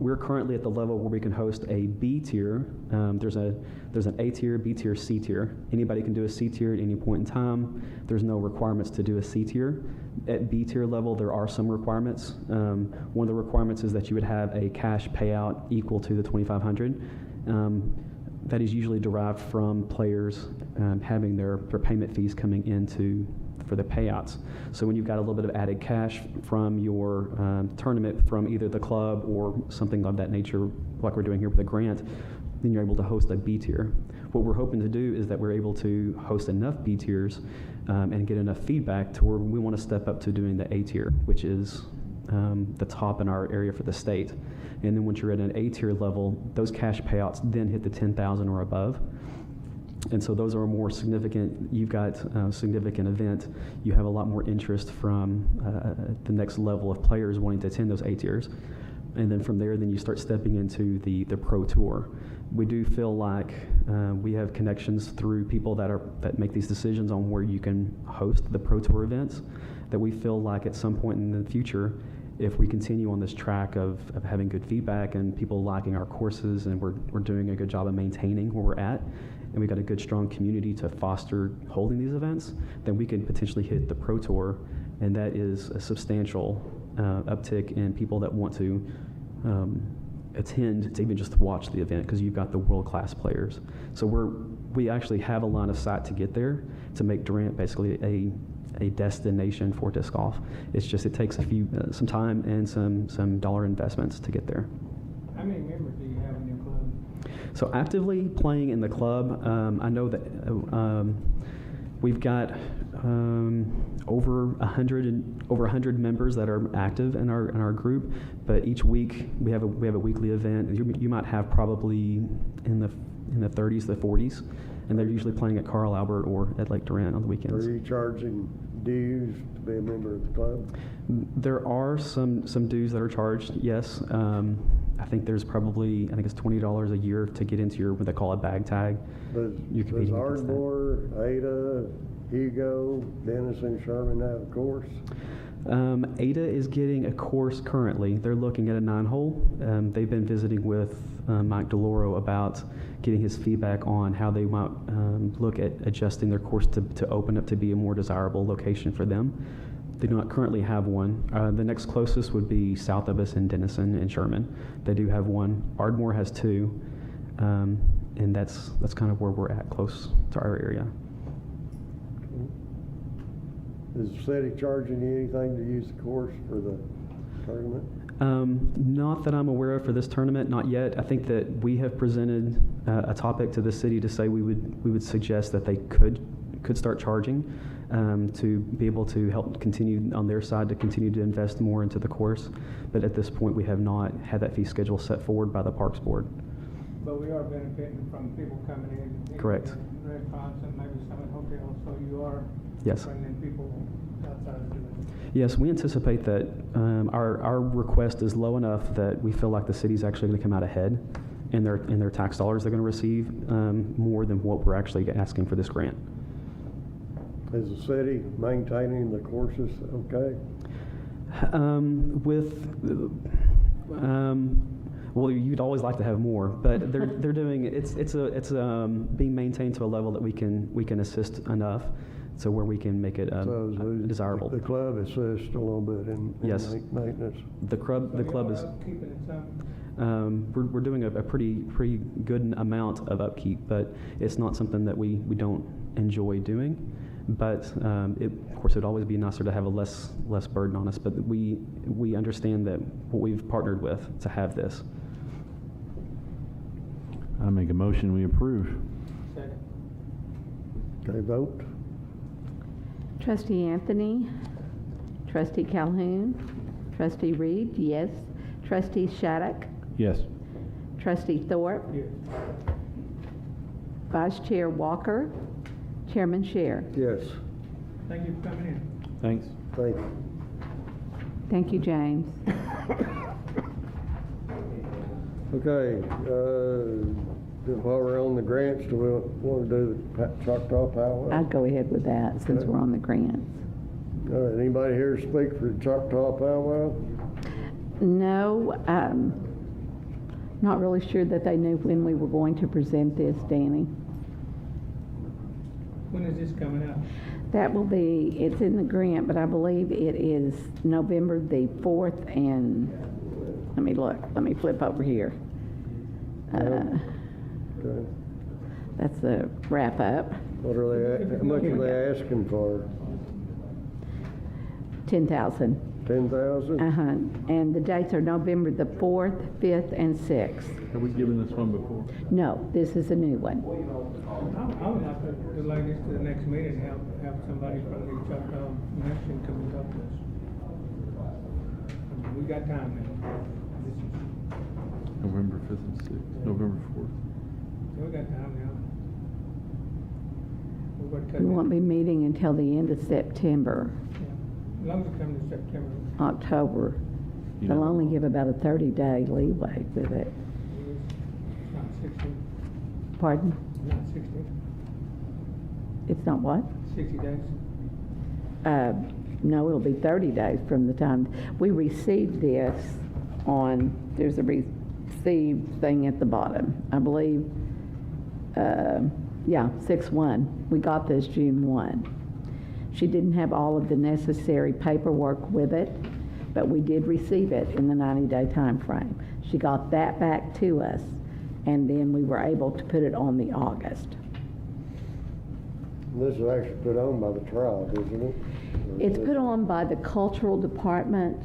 We're currently at the level where we can host a B tier. There's an A tier, B tier, C tier. Anybody can do a C tier at any point in time. There's no requirements to do a C tier. At B tier level, there are some requirements. One of the requirements is that you would have a cash payout equal to the $2,500. That is usually derived from players having their payment fees coming into for the payouts. So when you've got a little bit of added cash from your tournament from either the club or something of that nature, like we're doing here with a grant, then you're able to host a B tier. What we're hoping to do is that we're able to host enough B tiers and get enough feedback to where we want to step up to doing the A tier, which is the top in our area for the state. And then once you're at an A tier level, those cash payouts then hit the 10,000 or above. And so those are more significant. You've got a significant event. You have a lot more interest from the next level of players wanting to attend those A tiers. And then from there, then you start stepping into the Pro Tour. We do feel like we have connections through people that make these decisions on where you can host the Pro Tour events, that we feel like at some point in the future, if we continue on this track of having good feedback and people liking our courses and we're doing a good job of maintaining where we're at, and we've got a good, strong community to foster holding these events, then we can potentially hit the Pro Tour, and that is a substantial uptick in people that want to attend to even just watch the event, because you've got the world-class players. So we actually have a line of sight to get there, to make Durant basically a destination for disc golf. It's just, it takes some time and some dollar investments to get there. How many members do you have in your club? So actively playing in the club, I know that we've got over 100 members that are active in our group. But each week we have a weekly event. You might have probably in the 30s, the 40s, and they're usually playing at Carl Albert or at Lake Durant on the weekends. Are you charging dues to be a member of the club? There are some dues that are charged, yes. I think there's probably, it's $20 a year to get into what they call a bag tag. Does Ardmore, Ada, Hugo, Dennis, and Sherman have a course? Ada is getting a course currently. They're looking at a 9-hole. They've been visiting with Mike DeLauro about getting his feedback on how they might look at adjusting their course to open up to be a more desirable location for them. They do not currently have one. The next closest would be south of us in Denison and Sherman. They do have one. Ardmore has 2, and that's kind of where we're at, close to our area. Is the city charging you anything to use the course for the tournament? Not that I'm aware of for this tournament, not yet. I think that we have presented a topic to the city to say we would suggest that they could start charging to be able to help continue on their side to continue to invest more into the course. But at this point, we have not had that fee schedule set forward by the Parks Board. But we are benefiting from people coming in. Correct. Restaurants and maybe some in hotels, so you are Yes. bringing in people outside of the event. Yes, we anticipate that our request is low enough that we feel like the city's actually going to come out ahead in their tax dollars they're going to receive more than what we're actually asking for this grant. Is the city maintaining the courses okay? Well, you'd always like to have more, but they're doing it's being maintained to a level that we can assist enough so where we can make it desirable. The club assists a little bit in Yes. maintenance. The club is Keeping it some. we're doing a pretty good amount of upkeep, but it's not something that we don't enjoy doing. But of course, it'd always be nicer to have a less burden on us. But we understand that what we've partnered with to have this. I make a motion, we approve. Second. Okay, vote. Trustee Anthony, Trustee Calhoun, Trustee Reed, yes. Trustee Shattuck, Yes. Trustee Thorpe, Yes. Vice Chair Walker, Chairman Scher. Yes, Thank you for coming in. Thanks. thank you. Thank you, James. Okay, while we're on the grants, do we want to do the Choctaw Powwow? I'd go ahead with that since we're on the grants. All right, anybody here speak for the Choctaw Powwow? No, Not really sure that they knew when we were going to present this, Danny. When is this coming out? That will be, it's in the grant, but I believe it is November the 4th and, let me look, let me flip over here. Okay. That's the wrap up. What are they, how much Here are we they asking for? 10,000. 10,000? And the dates are November the 4th, 5th, and 6th. Have we given this one before? No, this is a new one. I would like to delay this to the next meeting, have somebody from the Choctaw Nation come and talk to us. I mean, we got time now. November 5th and 6th, November 4th. We got time now. We're gonna cut We it. won't be meeting until the end of September, Yeah. As long as it comes to September, October. You They'll know- only give about a 30-day leeway with it. it's not 60, Pardon? not 60, It's not what? 60 days. No, it'll be 30 days from the time. We received this on, there's a received thing at the bottom. I believe, yeah, 6/1. We got this June 1. She didn't have all of the necessary paperwork with it, but we did receive it in the 90-day time frame. She got that back to us, and then we were able to put it on the August. This is actually put on by the tribe, isn't it? Or It's is put it- on by the Cultural Department,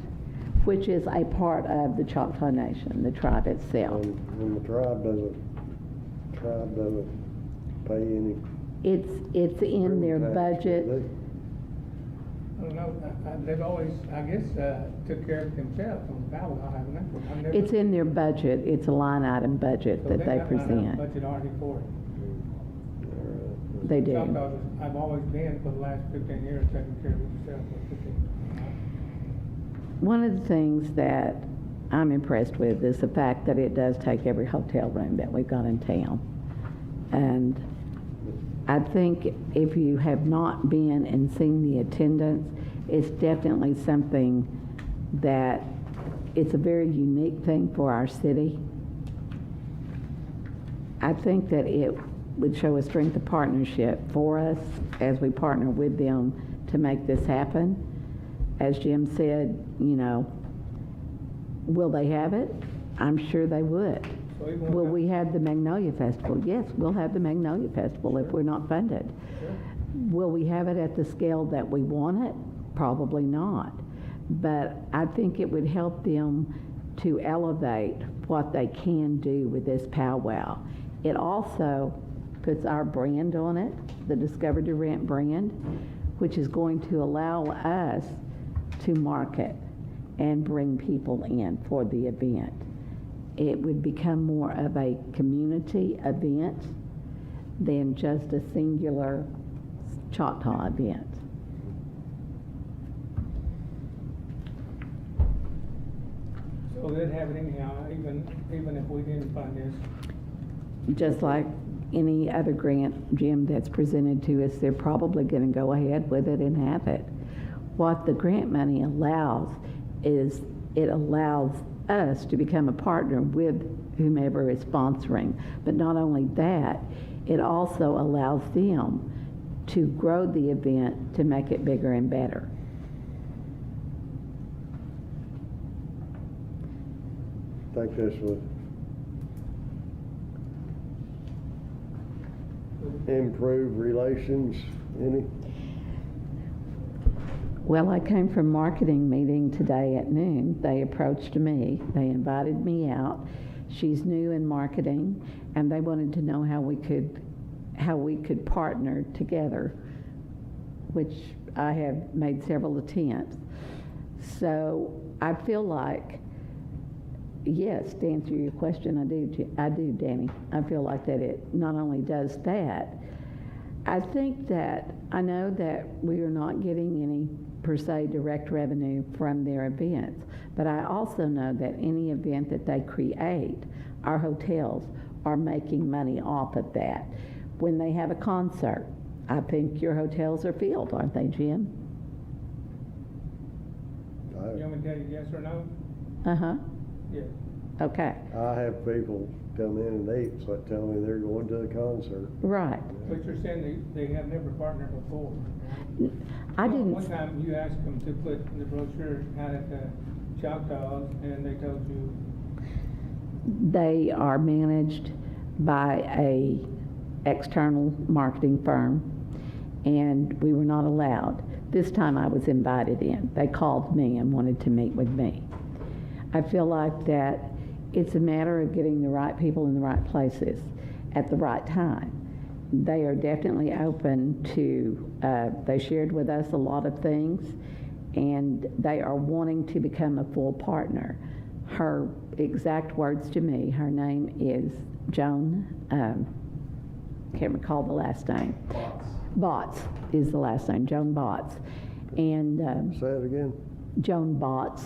which is a part of the Choctaw Nation, the tribe itself. And the tribe doesn't pay any. It's in their tax, budget. do I don't know, they've always, I guess, took care of it themselves on the ballot, haven't they? I've never- It's in their budget. It's a line item budget So that they got line item present. budget already for it. they? They do. Choctaws, I've always been for the last 15 years taking care of it yourself. One of the things that I'm impressed with is the fact that it does take every hotel room that we've got in town. And I think if you have not been and seen the attendance, it's definitely something that it's a very unique thing for our city. I think that it would show a strength of partnership for us as we partner with them to make this happen. As Jim said, you know, will they have it? I'm sure they would. So even Will with we have the Magnolia Festival? Yes, we'll have the Magnolia Festival if we're not funded. Will we have it at the scale that we want it? Probably not. But I think it would help them to elevate what they can do with this powwow. It also puts our brand on it, the Discover Durant brand, which is going to allow us to market and bring people in for the event. It would become more of a community event than just a singular Choctaw event. So they'd have it anyhow, even if we didn't fund this. Just like any other grant, Jim, that's presented to us, they're probably going to go ahead with it and have it. What the grant money allows is it allows us to become a partner with whomever is sponsoring. But not only that, it also allows them to grow the event to make it bigger and better. I think this would improve relations, any? Well, I came from marketing meeting today at noon. They approached me. They invited me out. She's new in marketing, and they wanted to know how we could partner together, which I have made several attempts. So I feel like, yes, to answer your question, I do, Danny. I feel like that it not only does that, I think that, I know that we are not getting any, per se, direct revenue from their events, but I also know that any event that they create, our hotels are making money off of that. When they have a concert, I think your hotels are filled, aren't they, Jim? You want me to tell you yes or no? Uh-huh. Yeah. Okay, I have people come in and they tell me they're going to the concert. right. But you're saying they have never partnered before? I One didn't, time you asked them to put the brochure out at the Choctaws, and they told you, they are managed by a external marketing firm, and we were not allowed. This time I was invited in. They called me and wanted to meet with me. I feel like that it's a matter of getting the right people in the right places at the right time. They are definitely open to, they shared with us a lot of things, and they are wanting to become a full partner. Her exact words to me, her name is Joan, can't recall the last name. Botts is the last name, Joan Botts. And Say it again. Joan Botts,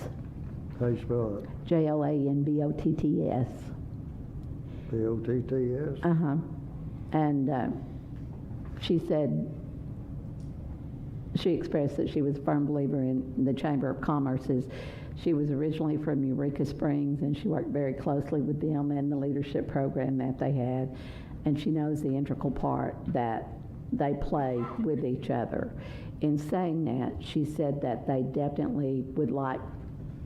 How you spell it? JOANBOTTS. P-O-T-T-S? Uh-huh. And she said, she expressed that she was a firm believer in the Chamber of Commerce's. She was originally from Eureka Springs, and she worked very closely with them and the leadership program that they had. And she knows the integral part that they play with each other. In saying that, she said that they definitely would like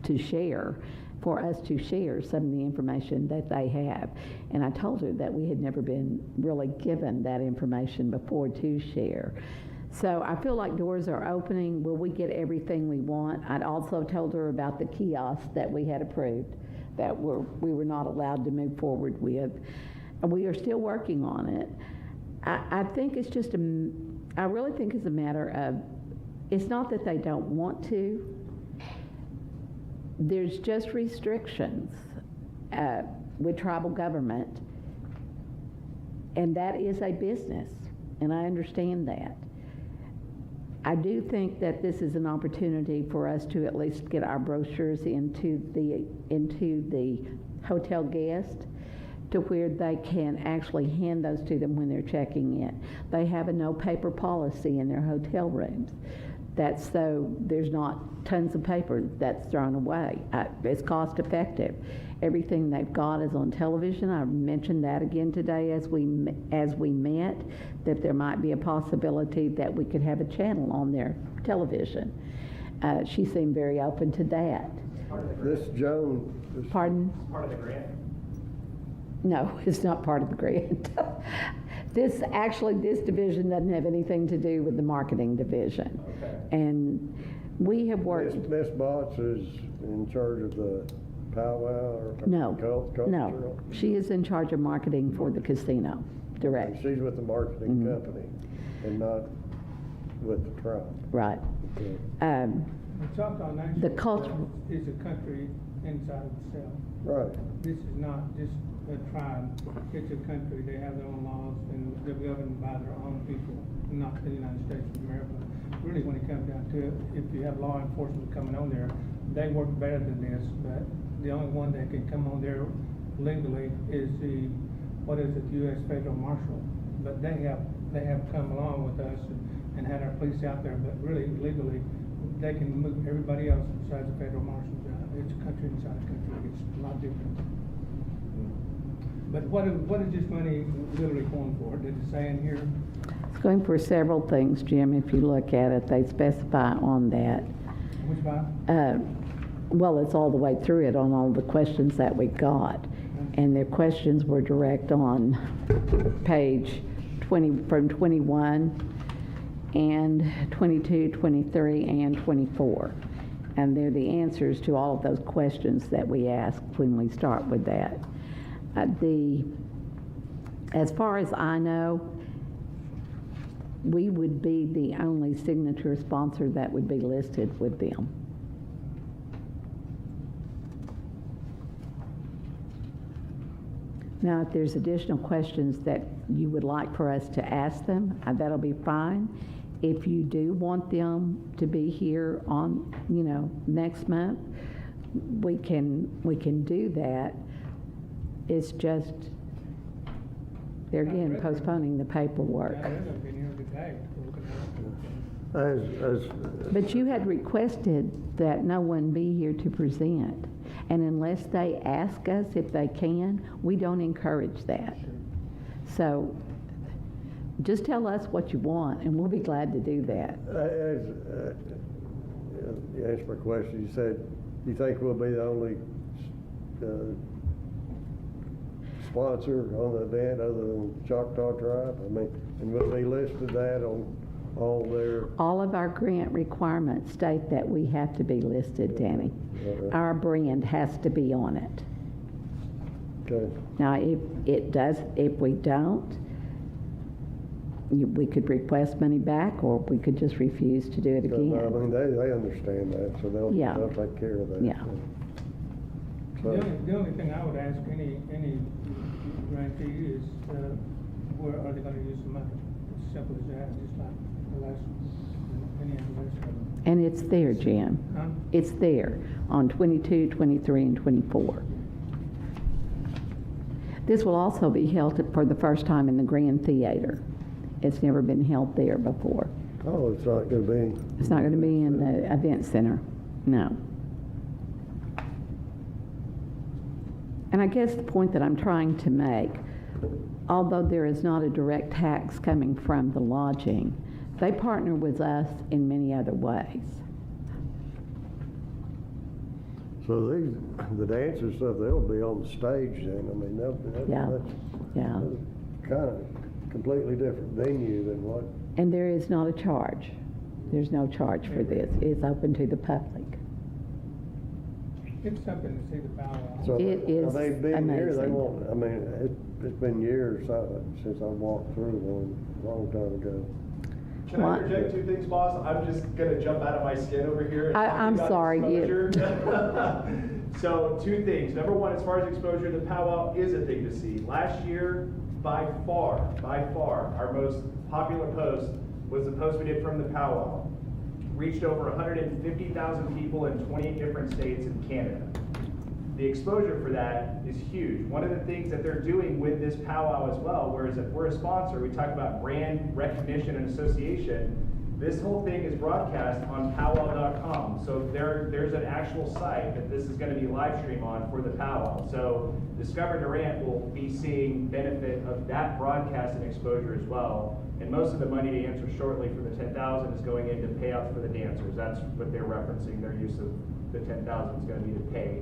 to share, for us to share some of the information that they have. And I told her that we had never been really given that information before to share. So I feel like doors are opening. Will we get everything we want? I'd also told her about the kiosks that we had approved that we were not allowed to move forward with. We are still working on it. I think it's just I really think it's a matter of, it's not that they don't want to, there's just restrictions with tribal government, and that is a business, and I understand that. I do think that this is an opportunity for us to at least get our brochures into the hotel guest, to where they can actually hand those to them when they're checking in. They have a no paper policy in their hotel rooms. That's so there's not tons of paper that's thrown away. It's cost effective. Everything they've got is on television. I mentioned that again today as we met, that there might be a possibility that we could have a channel on their television. She seemed very open to that. This Joan. Pardon? Part of the grant? No, it's not part of the grant. This division doesn't have anything to do with the marketing division. Okay. And we have worked. Miss Botts is in charge of the powwow or No, cultural? no. She is in charge of marketing for the casino, direct. She's with the marketing Mhm. company and not with the tribe. Right. Okay. the Choctaw Nation The culture- is a country inside of itself. Right. This is not just a tribe, it's a country. They have their own laws, and they're governed by their own people, not the United States of America. Really, when it comes down to it, if you have law enforcement coming on there, they work better than this, but the only one that can come on there legally is the U.S. Federal Marshal. But they have come along with us and had our police out there, but really legally, they can move everybody else besides the federal marshals out. It's a country inside a country. It's a lot different. But what is this money literally going for? Did it say in here? It's going for several things, Jim. If you look at it, they specify on that. Which one? Well, it's all the way through it on all the questions that we got. And their questions were direct on page 20, from 21 and 22, 23, and 24. And they're the answers to all of those questions that we ask when we start with that. As far as I know, we would be the only signature sponsor that would be listed with them. Now, if there's additional questions that you would like for us to ask them, that'll be fine. If you do want them to be here on, next month, we can do that. It's just, they're again postponing the paperwork. Yeah, they're gonna be here today. As But you had requested that no one be here to present. And unless they ask us if they can, we don't encourage that. So just tell us what you want, and we'll be glad to do that. You answered my question. You said you think we'll be the only sponsor on the event other than Choctaw Tribe? I mean, and will they listed that on all their? All of our grant requirements state that we have to be listed, Danny. Our brand has to be on it. Okay. Now, if we don't, we could request money back, or we could just refuse to do it I again. mean, they understand that, so Yeah. they'll take care of that. Yeah. So, The only thing I would ask any grantee is, where are they gonna use the money? It's simple as that, just like the last, any of the rest of them. And it's there, Jim. Huh? It's there on 22, 23, and 24. This will also be held for the first time in the Grand Theater. It's never been held there before. oh, it's not gonna be, It's not going to be in the event center, no. And I guess the point that I'm trying to make, although there is not a direct tax coming from the lodging, they partner with us in many other ways. so the dancers stuff, they'll be on the stage then. I mean, Yeah. Yeah. that's kind of completely different venue than what. And there is not a charge. There's no charge for this. It's open to the public. It's something to see the power of. So, It is they've been here, they amazing. won't, I mean, it's been years since I walked through one, a long time ago. Can I What? interject two things, boss? I'm just gonna jump out of my skin over here. and talk I'm about sorry, exposure. So, two things. Number one, as far as exposure, the powwow is a thing to see. Last year, by far, our most popular post was the post we did from the powwow. Reached over 150,000 people in 28 different states in Canada. The exposure for that is huge. One of the things that they're doing with this powwow as well, whereas if we're a sponsor, we talk about brand recognition and association, this whole thing is broadcast on powwow.com. So there's an actual site that this is going to be live streamed on for the powwow. So Discover Durant will be seeing benefit of that broadcast and exposure as well. And most of the money, to answer shortly, for the 10,000 is going into payouts for the dancers. That's what they're referencing. Their use of the 10,000 is going to be to pay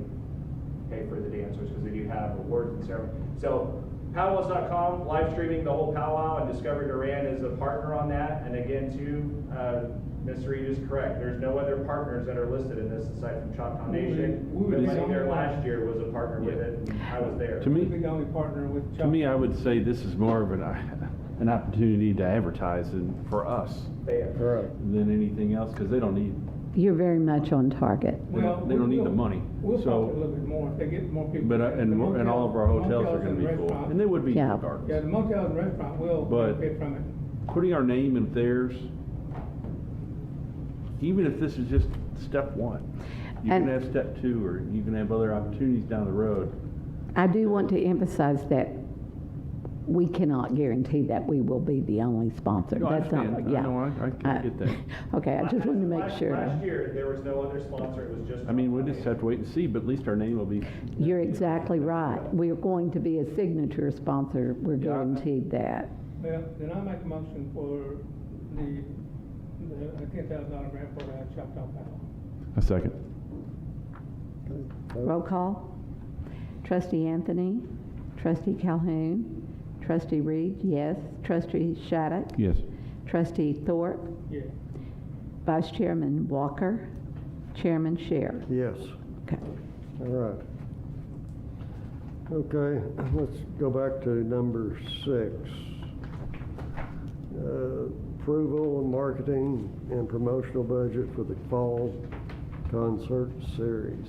for the dancers, because they do have awards and ceremony. So powwows.com, live streaming the whole powwow, and Discover Durant is a partner on that. And again, too, Ms. Reed is correct. There's no other partners that are listed in this aside from Choctaw Nation. We would The be money the there only last one. year was a partner with it, and I was there. To me- We'd be the only partner with. To me, I would say this is more of an opportunity to advertise for us Right. than anything else, because they don't need, You're very much on target. they don't need the money. We'll So- talk a little bit more if they get more people. but, The and all of our motel- hotels are motels gonna and be full, restaurants- and they would be Yeah. Yeah, regardless. the motels and restaurant will But- benefit from it. Putting our name in theirs, even if this is just step one, you And- can have step two, or you can have other opportunities down the road. I do want to emphasize that we cannot guarantee that we will be the only sponsor. No, I That's not- understand. yeah. I know, I get that. Okay, I just wanted to make sure. Last year, there was no other sponsor. It was just. I mean, we'll just have to wait and see, but at least our name will be, You're exactly right. We are going to be a signature sponsor. We're Yeah, I- guaranteed that. Well, then I make a motion for the $10,000 grant for the Choctaw Powwow. a second. Roll call. Trustee Anthony, Trustee Calhoun, Trustee Reed, yes. Trustee Shattuck, Yes. Trustee Thorpe, Yeah. Vice Chairman Walker, Chairman Scher. Yes. Okay. All right. Okay, let's go back to number 6. Approval of marketing and promotional budget for the fall concert series.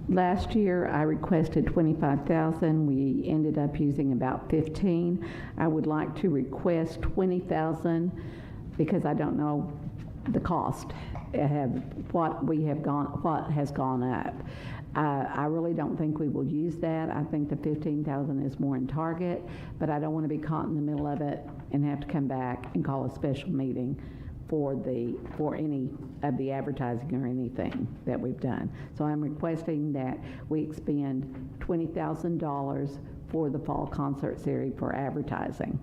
Last year, I requested 25,000. We ended up using about 15. I would like to request 20,000 because I don't know the cost, what has gone up. I really don't think we will use that. I think the 15,000 is more in target, but I don't want to be caught in the middle of it and have to come back and call a special meeting for any of the advertising or anything that we've done. So I'm requesting that we expend $20,000 for the fall concert series for advertising.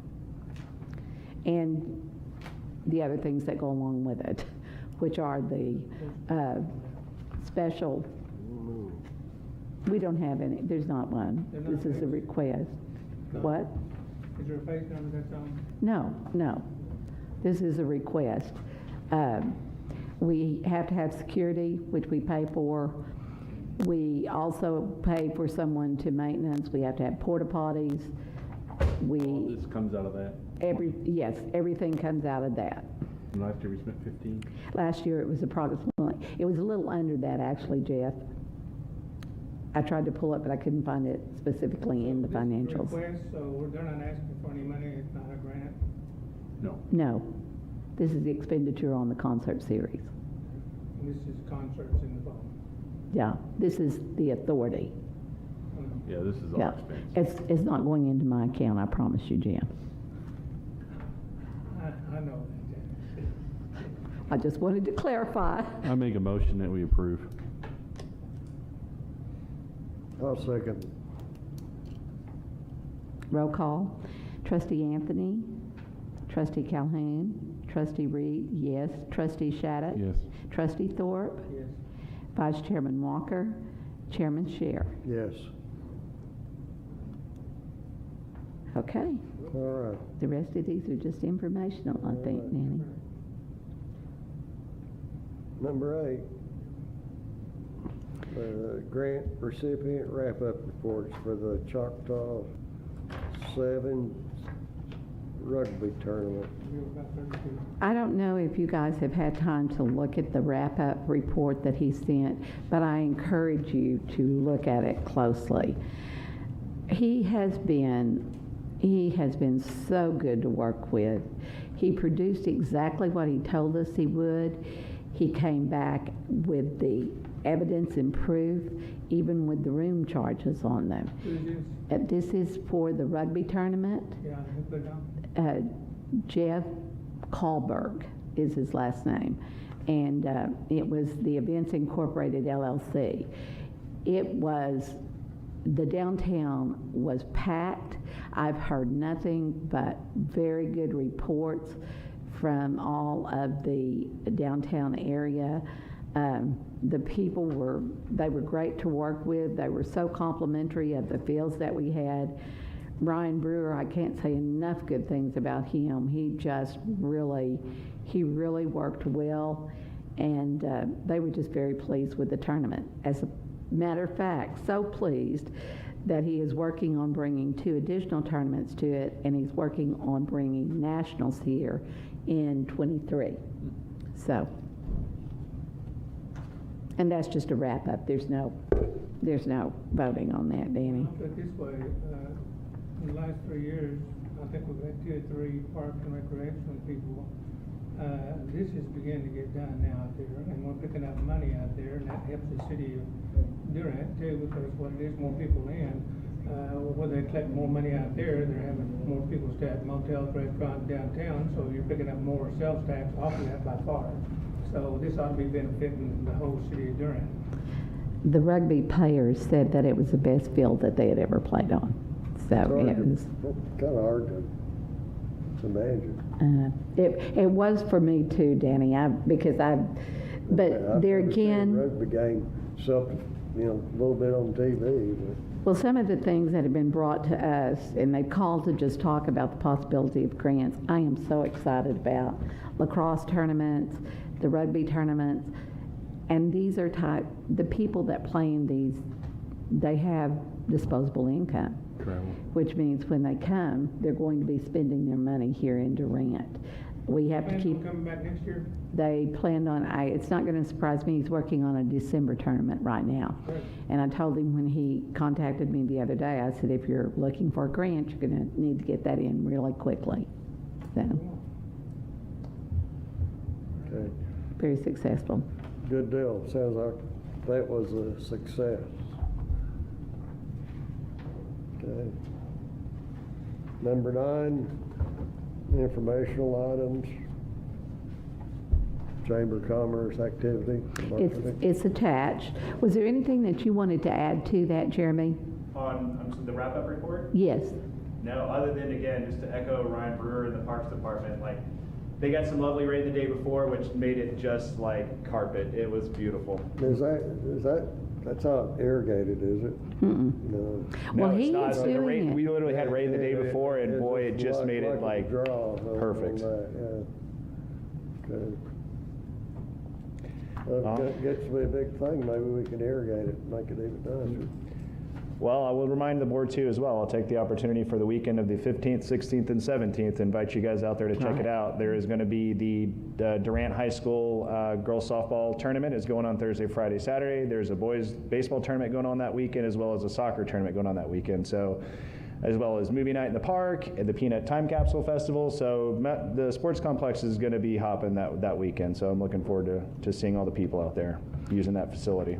And the other things that go along with it, which are the special, we don't have any, there's not one. This is a request. What? Is there a face number that's on? No. This is a request. We have to have security, which we pay for. We also pay for someone to maintenance. We have to have porta potties. All this comes out of that? Yes, everything comes out of that. And last year we spent 15? Last year it was approximately, it was a little under that actually, Jeff. I tried to pull it, but I couldn't find it specifically in the financials. This is a request, so they're not asking for any money, it's not a grant. No. No, this is the expenditure on the concert series. And this is concerts in the fall. Yeah, this is the authority. Yeah, this is Yeah, our expense. it's not going into my account, I promise you, Jim. I know that. I just wanted to clarify. I make a motion that we approve. I'll second. Roll call. Trustee Anthony, Trustee Calhoun, Trustee Reed, yes. Trustee Shattuck. Yes. Trustee Thorpe, Yes. Vice Chairman Walker, Chairman Scher. Yes. Okay, All right. the rest of these are just informational, I think, Nanny. Number 8. Grant recipient wrap-up reports for the Choctaw 7 rugby tournament. We were about 32. I don't know if you guys have had time to look at the wrap-up report that he sent, but I encourage you to look at it closely. He has been so good to work with. He produced exactly what he told us he would. He came back with the evidence and proof, even with the room charges on them. Who is this? This is for the rugby tournament. Yeah, who put it on? Jeff Kahlberg is his last name, and it was the Events Incorporated LLC. The downtown was packed. I've heard nothing but very good reports from all of the downtown area. The people were great to work with. They were so complimentary of the fields that we had. Ryan Brewer, I can't say enough good things about him. He really worked well, and they were just very pleased with the tournament. As a matter of fact, so pleased that he is working on bringing 2 additional tournaments to it, and he's working on bringing nationals here in 23. So, and that's just a wrap up. There's no voting on that, Danny. I'll put it this way, in the last 3 years, I think we've had 2 or 3 park and recreational people. This is beginning to get done now out there, and we're picking up money out there, and that helps the city of Durant too, because what it is, more people in. Where they collect more money out there, they're having more people stay at motels, restaurants downtown, so you're picking up more sales tax off of that by far. So this ought to be benefiting the whole city of Durant. The rugby players said that it was the best field that they had ever played on. So it was Kind of hard to imagine. it was for me too, Danny. But there again, Rugby game, something, a little bit on TV, but. well, some of the things that have been brought to us, and they called to just talk about the possibility of grants, I am so excited about. Lacrosse tournaments, the rugby tournaments, and these are the people that play in these, they have disposable income. Travel. Which means when they come, they're going to be spending their money here in Durant. We have to Plans keep, on coming back next year? they planned on, it's not going to surprise me, he's working on a December tournament right now. Great. And I told him when he contacted me the other day, I said, if you're looking for a grant, you're going to need to get that in really quickly. So, Okay, very successful. good deal. Sounds like that was a success. Okay. Number 9, informational items. Chamber of Commerce activity. It's attached. Was there anything that you wanted to add to that, Jeremy? On the wrap-up report? Yes. No, other than, again, just to echo Ryan Brewer in the Parks Department, like, they got some lovely rain the day before, which made it just like carpet. It was beautiful. That's not irrigated, is it? Mm-mm. No. Well, No, it's he not. is So the doing rain, it. we literally had rain the day before, and boy, it just made it a like draw on perfect. that, yeah. Okay. Well, if it gets to be a big thing, maybe we can irrigate it and make it even nicer. Well, I will remind the board too as well. I'll take the opportunity for the weekend of the 15th, 16th, and 17th to invite you guys out there to check it out. There is going to be the Durant High School girls softball tournament is going on Thursday, Friday, Saturday. There's a boys baseball tournament going on that weekend, as well as a soccer tournament going on that weekend. So, as well as movie night in the park and the Peanut Time Capsule Festival. So the sports complex is going to be hopping that weekend. So I'm looking forward to seeing all the people out there using that facility.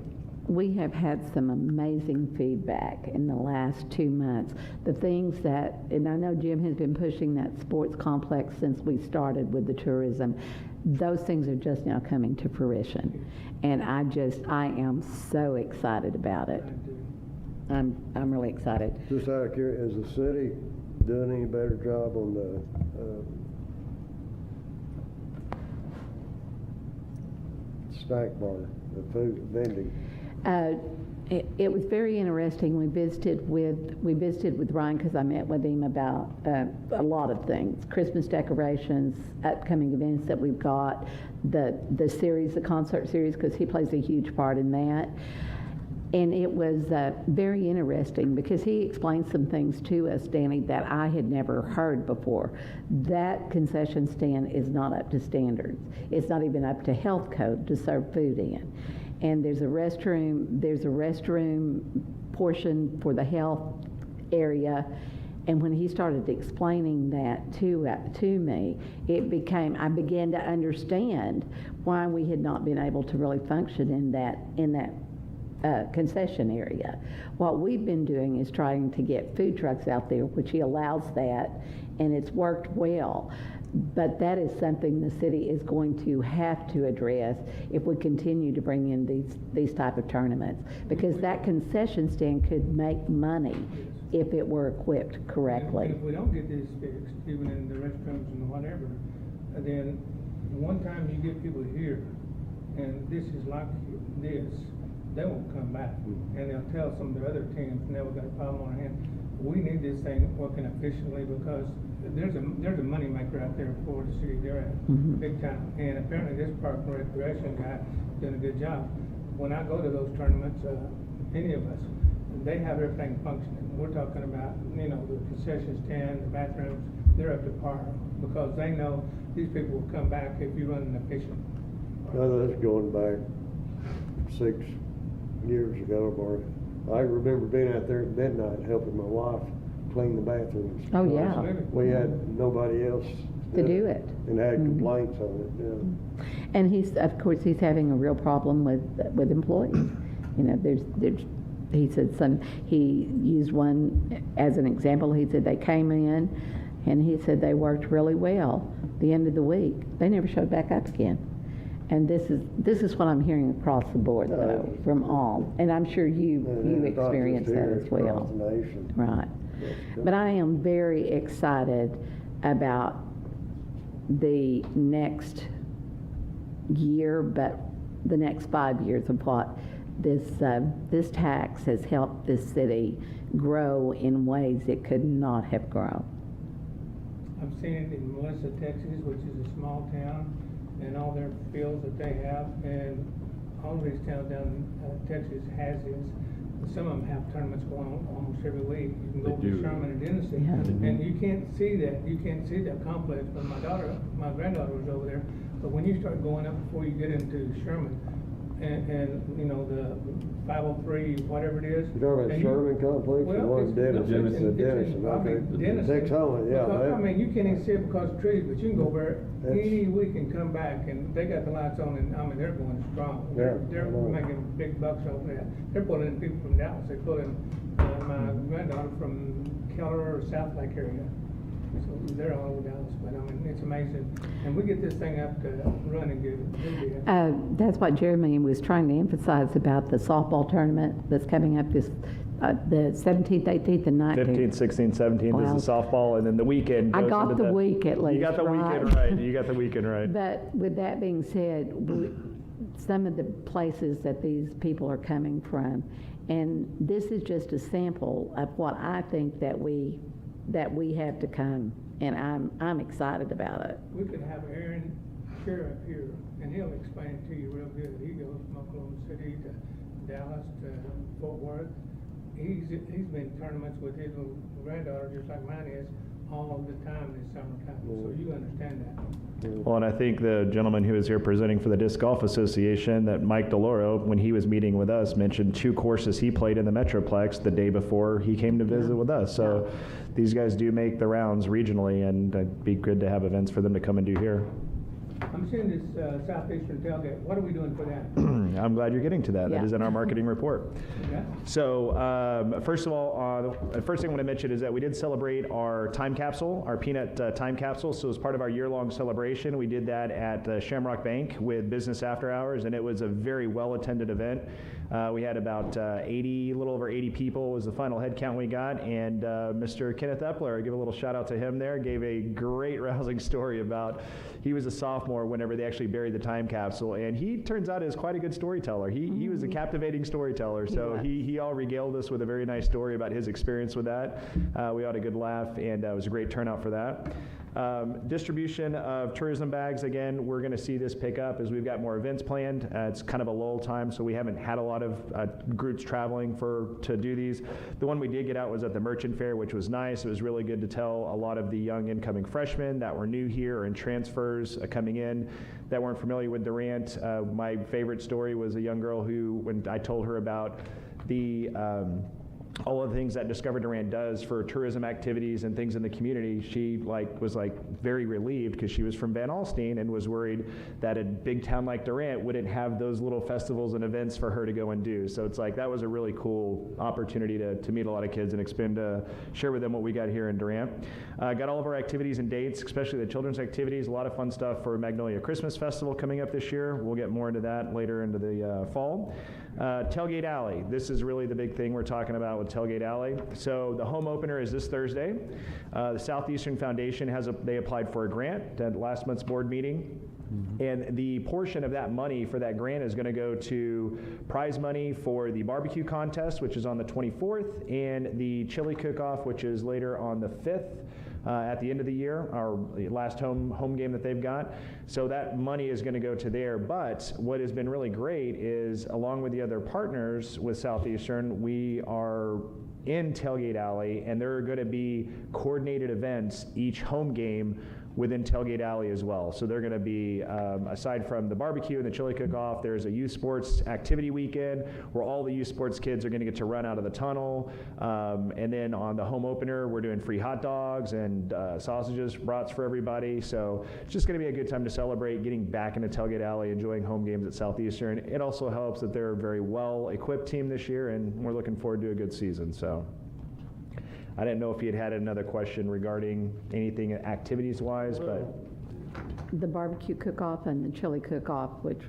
We have had some amazing feedback in the last 2 months. The things that, and I know Jim has been pushing that sports complex since we started with the tourism. Those things are just now coming to fruition. And I am so excited about it. I'm really excited. Just out of curiosity, is the city doing any better job on the snack bar, the food vending? It was very interesting. We visited with Ryan because I met with him about a lot of things: Christmas decorations, upcoming events that we've got, the series, the concert series, because he plays a huge part in that. And it was very interesting because he explained some things to us, Danny, that I had never heard before. That concession stand is not up to standards. It's not even up to health code to serve food in. And there's a restroom portion for the health area. And when he started explaining that to me, I began to understand why we had not been able to really function in that concession area. What we've been doing is trying to get food trucks out there, which he allows that, and it's worked well. But that is something the city is going to have to address if we continue to bring in these type of tournaments, because that concession stand could make money if it were equipped correctly. And if we don't get this fixed, even in the restrooms and whatever, then one time you get people here, and this is like this, they won't come back. And they'll tell some of the other teams, now we've got a problem on our hands. We need this thing working efficiently, because there's a money maker out there for the city they're at, big time. And apparently this park and recreation guy doing a good job. When I go to those tournaments, any of us, they have everything functioning. We're talking about, the concession stand, the bathrooms, they're up to par, because they know these people will come back if you run an efficient. Well, that's going back 6 years ago, Marty. I remember being out there at midnight helping my wife clean the bathrooms. Oh, yeah. We had nobody else To do it. and had complaints on it. Yeah. And he's having a real problem with employees. He said he used one as an example. He said they came in and he said they worked really well. The end of the week, they never showed back up again. And this is what I'm hearing across the board, though, from all. And I'm sure you experience that as well. Right. But I am very excited about the next year, but the next 5 years of what this tax has helped this city grow in ways it could not have grown. I've seen it in Melissa, Texas, which is a small town, and all their fields that they have, and all these towns down in Texas has this. Some of them have tournaments going on almost every week. You can go They to do. Sherman and Genesee, Yeah. and you can't see that. You can't see that complex. But my granddaughter was over there. But when you start going up before you get into Sherman, and the 503, whatever it is. You're talking about and Sherman Complex or one Dennis? Dennis. Takes home, yeah. Because, you can't even see it because of trees, but you can go there That's- any week and come back, and they got the lights on, and they're going strong. Yeah, They're I know. making big bucks off that. They're pulling in people from Dallas. They pull in my granddaughter from Keller or South Lake area. So they're all over Dallas, but I mean, it's amazing. And we get this thing up to running good. That's what Jeremy was trying to emphasize about the softball tournament that's coming up this, the 17th, 18th, and 19th. 15th, 16th, 17th Wow. is the softball, and then the weekend I goes got into the week at least, You got the weekend right? right. You got the weekend right. But with that being said, some of the places that these people are coming from, and this is just a sample of what I think that we have to come, and I'm excited about it. We could have Aaron Shearer up here, and he'll explain it to you real good. He goes from Oklahoma City to Dallas to Fort Worth. He's been in tournaments with his little granddaughter, just like mine is, all the time this summertime. So you understand that. Well, and I think the gentleman who was here presenting for the Disc Golf Association, that Mike DeLoro, when he was meeting with us, mentioned 2 courses he played in the Metroplex the day before he came to visit with us. So these guys do make the rounds regionally, and it'd be good to have events for them to come and do here. I'm seeing this Southeastern tailgate. What are we doing for that? I'm glad you're getting to that. That Yeah. is in our marketing report. Yeah. So, first of all, the first thing I want to mention is that we did celebrate our time capsule, our peanut time capsule. So, as part of our year-long celebration, we did that at Shamrock Bank with Business After Hours, and it was a very well-attended event. We had about 80, a little over 80 people was the final head count we got, and Mr. Kenneth Epler, give a little shout out to him there, gave a great rousing story about he was a sophomore whenever they actually buried the time capsule, and he turns out is quite a good storyteller. He was a captivating storyteller, so he all regaled us with a very nice story about his experience with that. We had a good laugh, and it was a great turnout for that. Distribution of tourism bags, again, we're going to see this pick up as we've got more events planned. It's kind of a lull time, so we haven't had a lot of groups traveling to do these. The one we did get out was at the Merchant Fair, which was nice. It was really good to tell a lot of the young incoming freshmen that were new here or in transfers coming in that weren't familiar with Durant. My favorite story was a young girl who, when I told her about the all of the things that Discover Durant does for tourism activities and things in the community, she was very relieved because she was from Van Alstyne and was worried that a big town like Durant wouldn't have those little festivals and events for her to go and do. So it's that was a really cool opportunity to meet a lot of kids and share with them what we got here in Durant. Got all of our activities and dates, especially the children's activities. A lot of fun stuff for Magnolia Christmas Festival coming up this year. We'll get more into that later into the fall. Tailgate Alley. This is really the big thing we're talking about with Tailgate Alley. So the home opener is this Thursday. The Southeastern Foundation they applied for a grant at last month's board meeting. And the portion of that money for that grant is going to go to prize money for the barbecue contest, which is on the 24th, and the chili cook-off, which is later on the 5th. At the end of the year, our last home game that they've got. So that money is going to go to there. But what has been really great is, along with the other partners with Southeastern, we are in Tailgate Alley, and there are going to be coordinated events each home game within Tailgate Alley as well. So they're going to be, aside from the barbecue and the chili cook-off, there's a youth sports activity weekend where all the youth sports kids are going to get to run out of the tunnel. And then on the home opener, we're doing free hot dogs and sausages, brats for everybody. So it's just going to be a good time to celebrate getting back into Tailgate Alley, enjoying home games at Southeastern. It also helps that they're a very well-equipped team this year, and we're looking forward to a good season. So I didn't know if you had another question regarding anything activities-wise, but The barbecue cook-off and the chili cook-off, which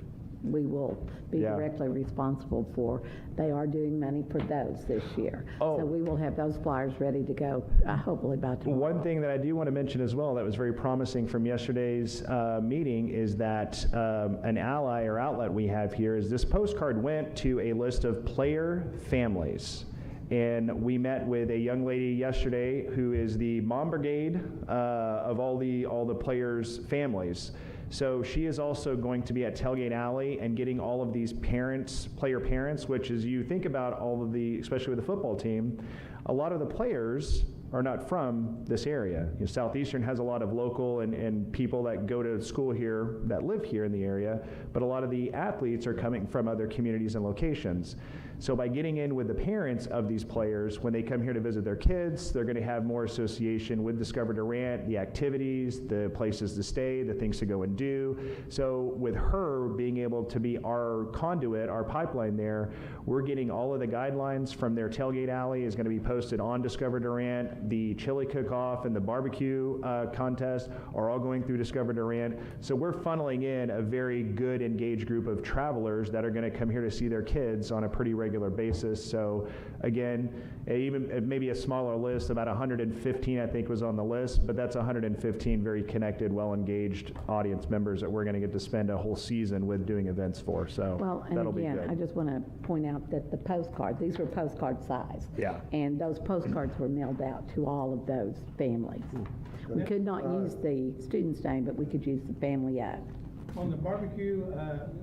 we will be directly responsible for, they are doing money for those this year. So we will have those flyers ready to go, hopefully by tomorrow. One thing that I do want to mention as well that was very promising from yesterday's meeting is that an ally or outlet we have here is this postcard went to a list of player families. And we met with a young lady yesterday who is the mom brigade of all the players' families. So she is also going to be at Tailgate Alley and getting all of these player parents, which is, you think about all of the, especially with the football team, a lot of the players are not from this area. Southeastern has a lot of local and people that go to school here that live here in the area, but a lot of the athletes are coming from other communities and locations. So by getting in with the parents of these players, when they come here to visit their kids, they're going to have more association with Discover Durant, the activities, the places to stay, the things to go and do. So with her being able to be our conduit, our pipeline there, we're getting all of the guidelines from their tailgate alley is going to be posted on Discover Durant. The chili cook-off and the barbecue contest are all going through Discover Durant. So we're funneling in a very good, engaged group of travelers that are going to come here to see their kids on a pretty regular basis. So again, even maybe a smaller list, about 115 I think was on the list, but that's 115 very connected, well-engaged audience members that we're going to get to spend a whole season with doing events for. So Well, and that'll again, be good. I just want to point out that the postcard, these were postcard size. Yeah. And those postcards were mailed out to all of those families. We could not use the student's name, but we could use the family up. On the barbecue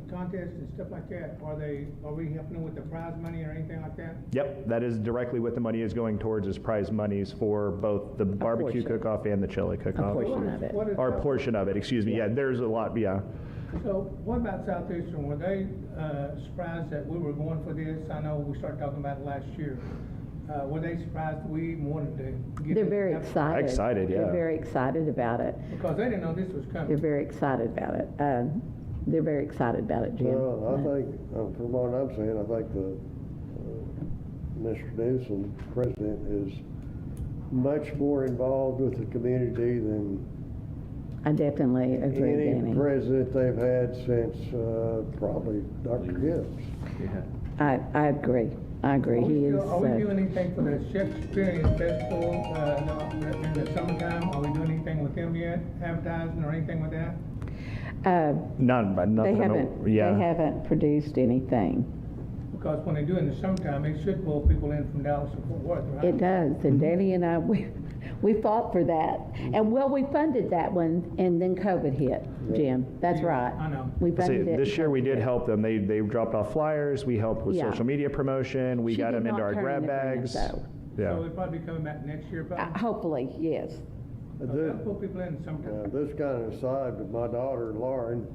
contest and stuff like that, are we helping them with the prize money or anything like that? Yep, that is directly what the money is going towards, is prize monies for both the barbecue portion. cook-off and the chili cook-off. portion of it. Or a portion of it, excuse me. Yeah, there's a lot, yeah. So what about Southeastern? Were they surprised that we were going for this? I know we started talking about it last year. Were they surprised that we even wanted to get They're it? very excited. Excited, yeah. They're very excited about it. Because they didn't know this was They're coming. very excited about it. They're very excited about it, Jim. Well, I think, from what I'm saying, I think the Mr. Newsom, president, is much more involved with the community than I definitely agree, any Danny. president they've had since probably Dr. Gibbs. Yeah. I agree. I agree. He is. Are we doing anything for the Shakespearean Festival in the summertime? Are we doing anything with them yet? Advertising or anything with that? None, but nothing. They haven't produced anything. Because when they do it in the summertime, it should pull people in from Dallas or Fort Worth, right? It does, and Danny and I, we fought for that. And well, we funded that one, and then COVID hit, Jim. That's Yeah, right. I know. We See, funded it. this year we and did COVID help them. They dropped off flyers. We helped with Yeah. social media promotion. We She got did them into not our turn grab in the grant, bags. though. Yeah. So they'll probably be coming back next year, probably? Hopefully, yes. They'll pull people in the summertime. This kind of aside, but my daughter Lauren,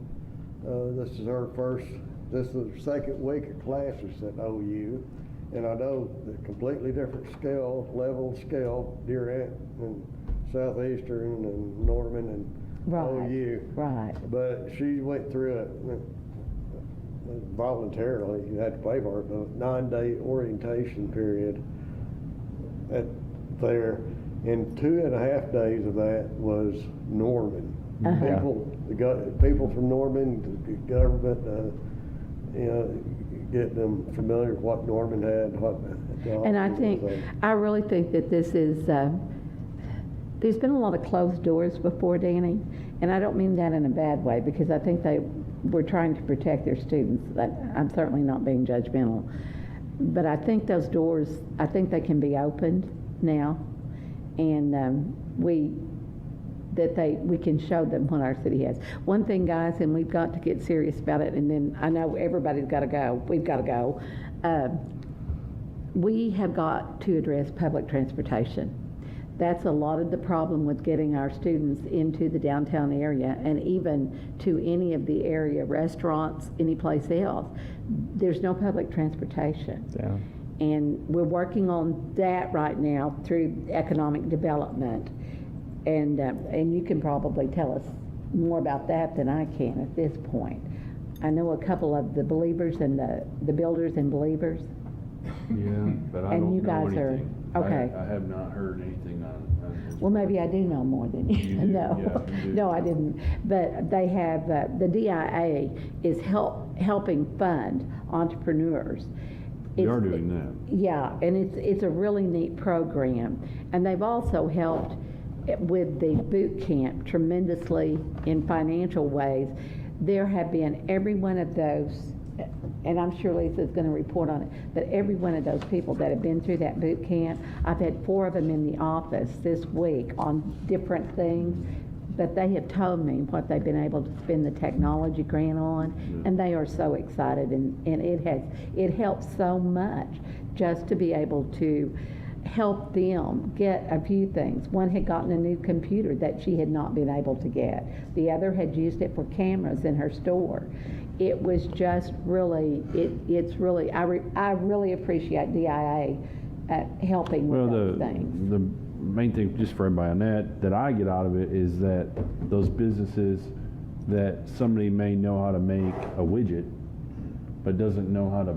this is the second week of classes at OU, and I know the completely different level scale, Durant and Southeastern and Norman and Right, OU. right. But she went through it voluntarily, you had to pay for it, but a 9-day orientation period there. And 2.5 days of that was Norman. Uh-huh. People from Norman, the government, getting them familiar with what Norman had, And I really think that this is, there's been a lot of closed doors before, Danny, and I don't mean that in a bad way, because I think they were trying to protect their students. I'm certainly not being judgmental, but I think those doors, I think they can be opened now, and we can show them what our city has. One thing, guys, and we've got to get serious about it, and then I know everybody's got to go. We've got to go. We have got to address public transportation. That's a lot of the problem with getting our students into the downtown area and even to any of the area restaurants, any place else. There's no public transportation. Yeah. And we're working on that right now through economic development. And you can probably tell us more about that than I can at this point. I know a couple of the believers and the builders and believers. Yeah, but I And don't you know guys are- anything. okay. I have not heard anything on this. Well, maybe I do know more than you. You do, No, yeah, you do. no, I didn't. But they have, the DIA is helping fund entrepreneurs. We are It's- doing that. Yeah, and it's a really neat program. And they've also helped with the boot camp tremendously in financial ways. There have been every one of those, and I'm sure Lisa's going to report on it, but every one of those people that have been through that boot camp, I've had 4 of them in the office this week on different things, but they have told me what they've been able to spend the technology grant on, and they are so excited, and it helps so much just to be able to help them get a few things. One had gotten a new computer that she had not been able to get. The other had used it for cameras in her store. it was just really, it's really, I really appreciate DIA helping with those things. The main thing, just for everybody on that I get out of it is that those businesses that somebody may know how to make a widget, but doesn't know how to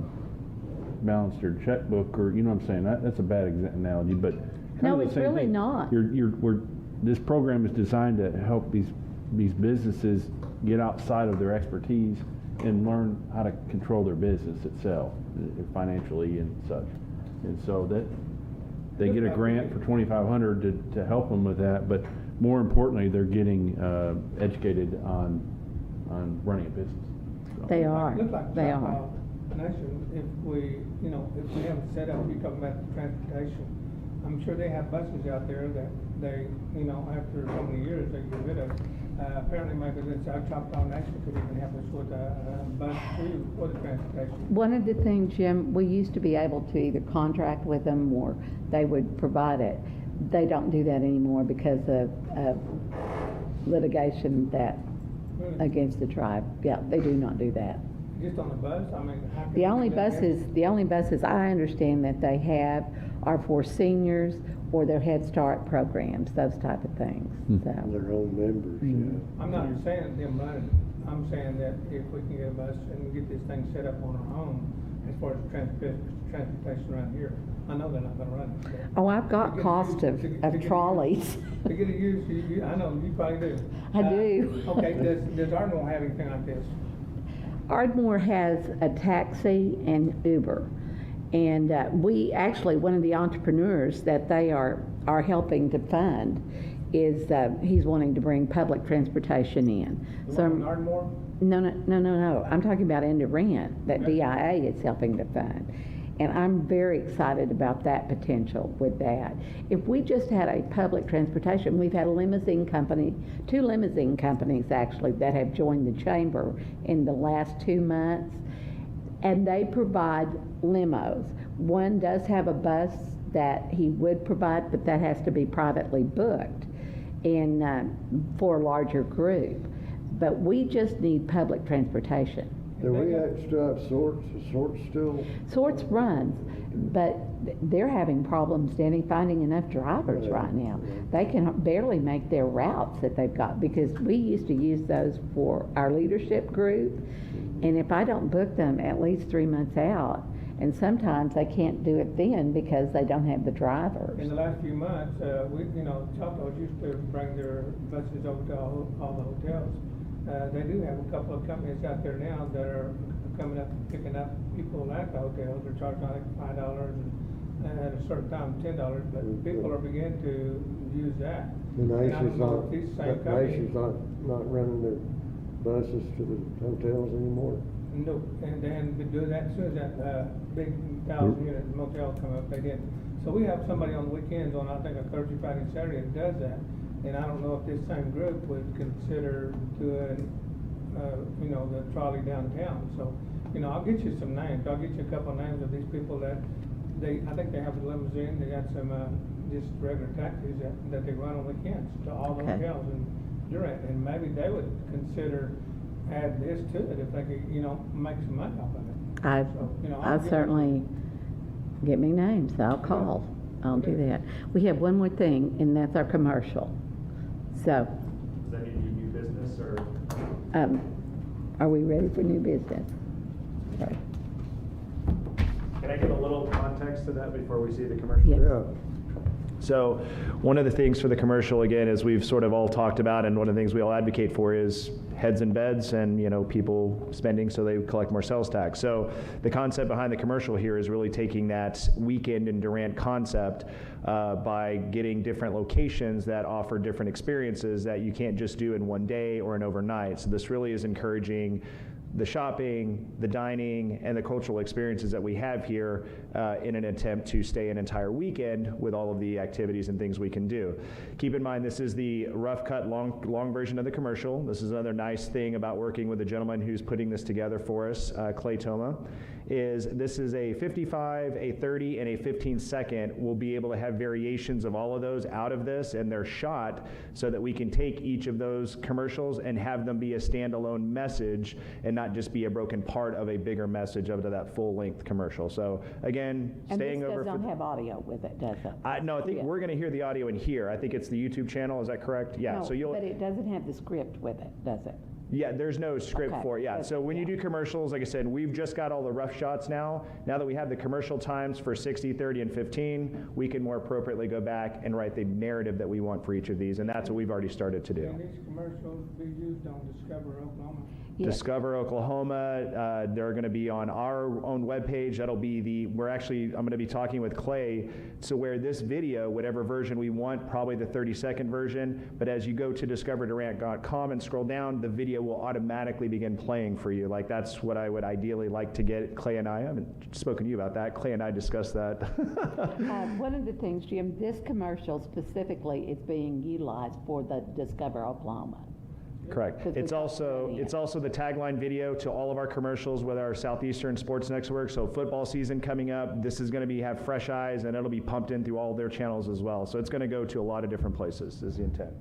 balance their checkbook, or, you know what I'm saying? That's a bad analogy, but kind No, of the it's same really thing. not. This program is designed to help these businesses get outside of their expertise and learn how to control their business itself, financially and such. And so that they get a grant for $2,500 to help them with that, but more importantly, they're getting educated on running a business. So. They are. Looks like They South are. Hall Nation, if we have it set up, you're talking about transportation. I'm sure they have buses out there that they, after so many years, they get rid of. Apparently, maybe our Choctaw Nation could even help us with a bus too for the transportation. One of the things, Jim, we used to be able to either contract with them or they would provide it. They don't do that anymore because of litigation Really? against the tribe. Yeah, they do not do that. Just on the bus, I mean, how can The you only do that? buses I understand that they have are for seniors or their Head Start programs, those type of things. So, Their own members, yeah. I'm not saying them running. I'm saying that if we can get a bus and get this thing set up on our own, as far as transportation around here, I know they're not gonna run it. So. oh, I've got To get cost used- of to get it trolleys. used- To get it used, I know, you probably do. I do. Okay, does Ardmore have anything like this? Ardmore has a taxi and Uber. And we actually, one of the entrepreneurs that they are helping to fund is, he's wanting to bring public transportation in. The one in Ardmore? No. I'm talking about in Durant that DIA is helping to fund. And I'm very excited about that potential with that. If we just had a public transportation, we've had a limousine company, 2 limousine companies actually that have joined the chamber in the last 2 months, and they provide limos. One does have a bus that he would provide, but that has to be privately booked for a larger group. But we just need public transportation. Do we still have sorts? Is sorts still? Sorts runs, but they're having problems, Danny, finding enough drivers right now. They can barely make their routes that they've got, because we used to use those for our leadership group, and if I don't book them at least 3 months out, and sometimes they can't do it then because they don't have the drivers. In the last few months, Choctaws used to bring their buses over to all the hotels. They do have a couple of companies out there now that are coming up and picking up people at the hotels. They're charging like $5 and at a certain time $10, but people are beginning to use that. The And I don't nation's know if these same companies. not running their buses to the hotels anymore. No, and then to do that, as soon as that big 1,000-unit motel come up, they did. So we have somebody on the weekends on, I think, a Thursday, Friday, and Saturday that does that. And I don't know if this same group would consider doing, the trolley downtown. So, I'll get you some names. I'll get you a couple of names of these people that I think they have a limousine. They got some just regular taxis that they run on weekends to all the hotels in Durant. And maybe they would consider add this to it if they could, make some money off of it. I certainly get me names. I'll call. I'll do that. We have one more thing, and that's our commercial. So, Does that need to be new business or? are we ready for new business? Sorry. Can I give a little context to that before we see the commercial? Yes. Yeah. So one of the things for the commercial, again, as we've sort of all talked about, and one of the things we all advocate for is heads in beds and, people spending so they collect more sales tax. So the concept behind the commercial here is really taking that weekend in Durant concept by getting different locations that offer different experiences that you can't just do in one day or an overnight. So this really is encouraging the shopping, the dining, and the cultural experiences that we have here in an attempt to stay an entire weekend with all of the activities and things we can do. Keep in mind, this is the rough cut, long version of the commercial. This is another nice thing about working with the gentleman who's putting this together for us, Clay Toma. is this is a 55, a 30, and a 15-second. We'll be able to have variations of all of those out of this, and they're shot so that we can take each of those commercials and have them be a standalone message and not just be a broken part of a bigger message up to that full-length commercial. So again, staying over. And this doesn't have audio with it, does it? No, I think we're going to hear the audio in here. I think it's the YouTube channel. Is that correct? Yeah. No, So you'll. but it doesn't have the script with it, does it? Yeah, there's no script Okay, for it. Yeah. good, So when you yeah. do commercials, like I said, we've just got all the rough shots now. Now that we have the commercial times for 60, 30, and 15, we can more appropriately go back and write the narrative that we want for each of these, and that's what we've already started to do. Can these commercials be used on Discover Oklahoma? Yes. Discover Oklahoma, they're going to be on our own webpage. That'll be I'm going to be talking with Clay, so where this video, whatever version we want, probably the 30-second version, but as you go to discoverdurant.com and scroll down, the video will automatically begin playing for you. Like, that's what I would ideally like to get. Clay and I haven't spoken to you about that. Clay and I discussed that. One of the things, Jim, this commercial specifically is being utilized for the Discover Oklahoma. Correct. Because It's we also got it. it's also the tagline video to all of our commercials with our Southeastern Sports Network. So football season coming up, this is going to have fresh eyes, and it'll be pumped in through all their channels as well. So it's going to go to a lot of different places is the intent.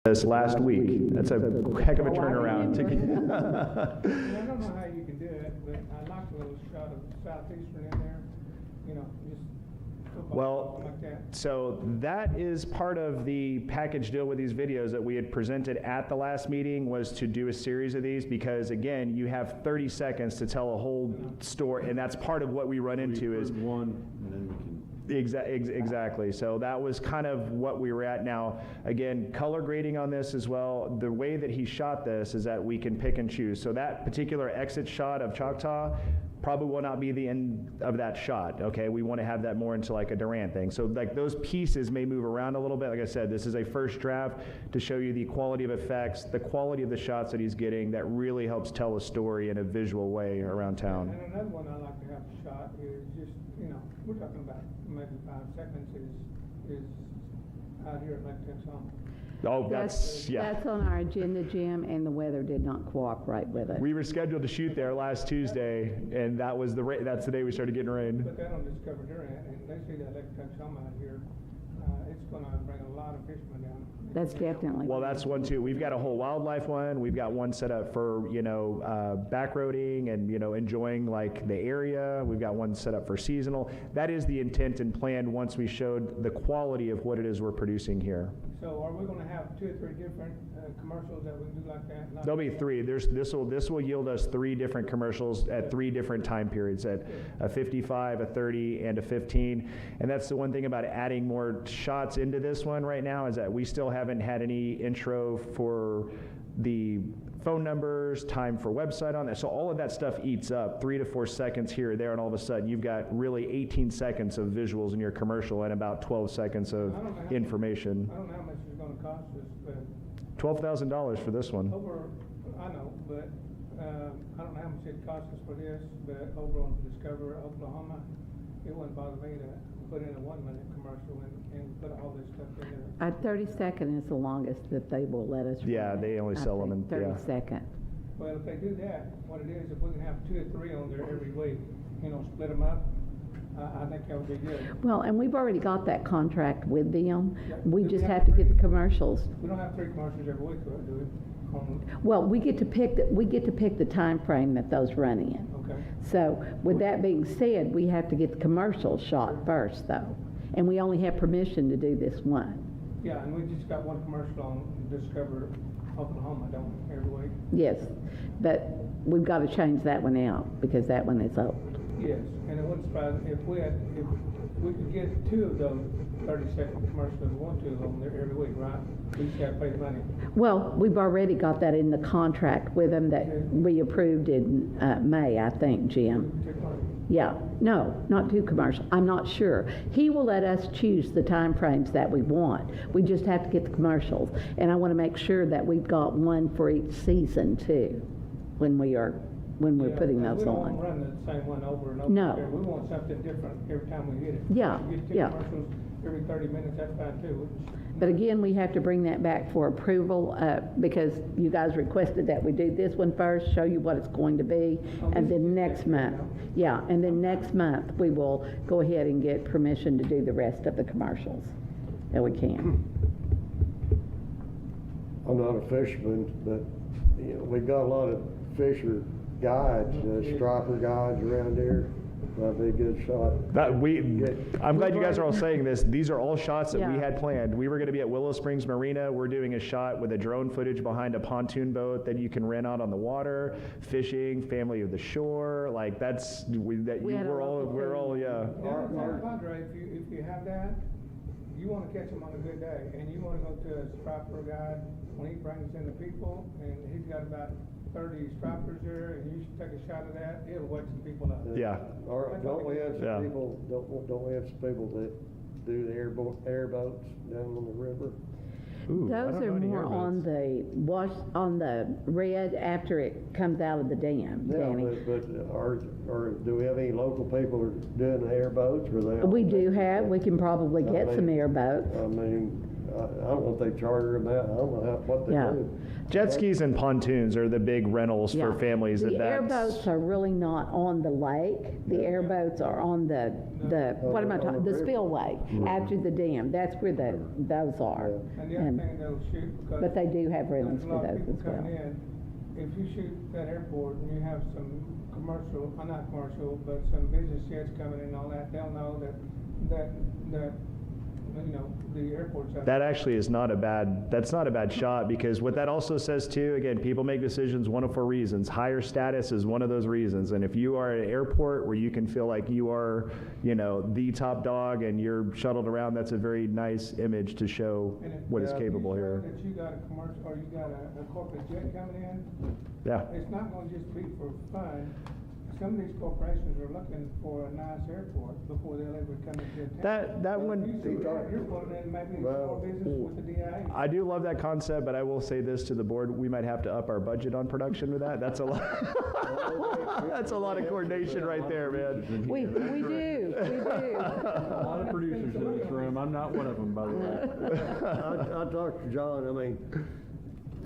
This last week. That's a heck of a turnaround. I don't know how you can do it, but I like a little shot of Southeastern in there, just football, Well, like that. so that is part of the package deal with these videos that we had presented at the last meeting, was to do a series of these, because again, you have 30 seconds to tell a whole story, and that's part of what we run into is one, and then we can. Exactly. So that was kind of what we were at. Now, again, color grading on this as well. The way that he shot this is that we can pick and choose. So that particular exit shot of Choctaw probably will not be the end of that shot, okay? We want to have that more into like a Durant thing. So like those pieces may move around a little bit. Like I said, this is a first draft to show you the quality of effects, the quality of the shots that he's getting that really helps tell a story in a visual way around town. And another one I like to have shot is just, we're talking about maybe 5 seconds is out here at Lake Texoma. Oh, that's on our agenda, Jim, and the weather did not cooperate with it. We were scheduled to shoot there last Tuesday, and that was that's the day we started getting rain. Put that on Discover Durant, and they see that Lake Texoma out here, it's gonna bring a lot of fishermen down. That's definitely. Well, that's one too. We've got a whole wildlife one. We've got one set up for, backroading and, enjoying like the area. We've got one set up for seasonal. That is the intent and plan once we showed the quality of what it is we're producing here. So are we gonna have 2 or 3 different commercials that we can do like that? There'll be 3. This will yield us 3 different commercials at 3 different time periods, at a 55, a 30, and a 15. And that's the one thing about adding more shots into this one right now, is that we still haven't had any intro for the phone numbers, time for website on that. So all of that stuff eats up 3 to 4 seconds here or there, and all of a sudden you've got really 18 seconds of visuals in your commercial and about 12 seconds of information. I don't know how much it's gonna cost us, but $12,000 for this one. I know, but, I don't know how much it cost us for this, but over on Discover Oklahoma, it wouldn't bother me to put in a 1-minute commercial and put all this stuff in there. 30-second is the longest that they will let us run. Yeah, they only sell them in, 30-second. Well, if they do that, what it is, if we can have 2 or 3 on there every week, split them up, I think that would be good. Well, and we've already got that contract with them. Yeah. We Do we just have have to get three? the commercials. We don't have 3 commercials every week, do we? Well, we get to pick the time frame that those run in. Okay. So with that being said, we have to get the commercials shot first, though. And we only have permission to do this one. Yeah, and we just got one commercial on Discover Oklahoma, don't we, every week? Yes, but we've got to change that one out because that one is old. Yes, and it wouldn't surprise me if we could get 2 of those 30-second commercials, 1, 2 of them there every week, right? We just got to pay the money. Well, we've already got that in the contract with them that we approved in May, I think, Jim. Yeah, no, not 2 commercials. I'm not sure. He will let us choose the time frames that we want. We just have to get the commercials. And I want to make sure that we've got one for each season too, when we're putting those We don't on. want to run the same one over and over. No. Again. We want something different every time we hit it. Yeah, If we get 2 yeah. commercials every 30 minutes, that's fine too. But again, we have to bring that back for approval because you guys requested that we do this one first, show you what it's going to be, and then next month, and then next month we will go ahead and get permission to do the rest of the commercials that we can. I'm not a fisherman, but, we got a lot of fisher guides, striper guides around here. That'd be a good shot. I'm glad you guys are all saying this. These are all shots that we Yeah. had planned. We were going to be at Willow Springs Marina. We're doing a shot with a drone footage behind a pontoon boat that you can rent out on the water, fishing, family of the shore. Like we're all. Yeah, Padre, if you have that, you want to catch them on a good day, and you want to go to a striper guide when he brings in the people, and he's got about 30 stripers there, and you should take a shot of that. It'll wake some people up. Yeah. Or don't we have Yeah. some people, don't we have some people that do the airboats down on the river? Ooh, I Those don't know are any more airboats. on the red after it comes out of the dam, Yeah, Danny. but or do we have any local people who are doing the airboats, or they? We do have, we can probably get some airboats. I mean, I don't know if they charter them out, I don't know what they Yeah. do. Jet skis and pontoons are the big rentals for Yeah. families. The airboats are really not on the lake. The airboats are on the what am I talking, the spillway after the dam. That's where those are. And the other thing they'll shoot, because But they do have rentals there's a for lot of those people as well. coming in, if you shoot that airport and you have some commercial, not commercial, but some business jets coming in and all that, they'll know that the airport's out. That actually is not a bad shot, because what that also says too, again, people make decisions one of 4 reasons. Higher status is one of those reasons. And if you are at an airport where you can feel like you are, the top dog and you're shuttled around, that's a very nice image to show what is capable here. If you got a commercial, or you got a corporate jet coming in, Yeah. it's not gonna just be for fun. Some of these corporations are looking for a nice airport before they'll ever come into town. That So one- if you see that, you're putting in maybe more business with the DIA. I do love that concept, but I will say this to the board: we might have to up our budget on production with that. That's a lot. That's a lot of coordination right there, man. We do. A lot of producers in this room. I'm not one of them, by the way. I talked to John, I mean,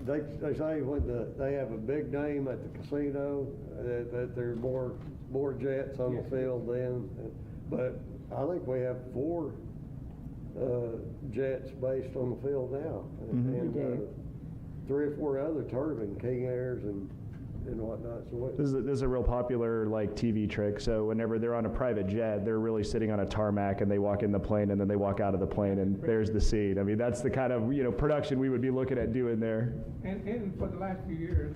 they say when they have a big name at the casino, that there are more jets on the field then, but I think we have 4 jets based on the field now. And, We do. 3 or 4 other turbine, King Airs and whatnot, so This is a real popular TV trick. So whenever they're on a private jet, they're really sitting on a tarmac and they walk in the plane and then they walk out of the plane and there's the seat. I mean, that's the kind of production we would be looking at doing there. And for the last few years,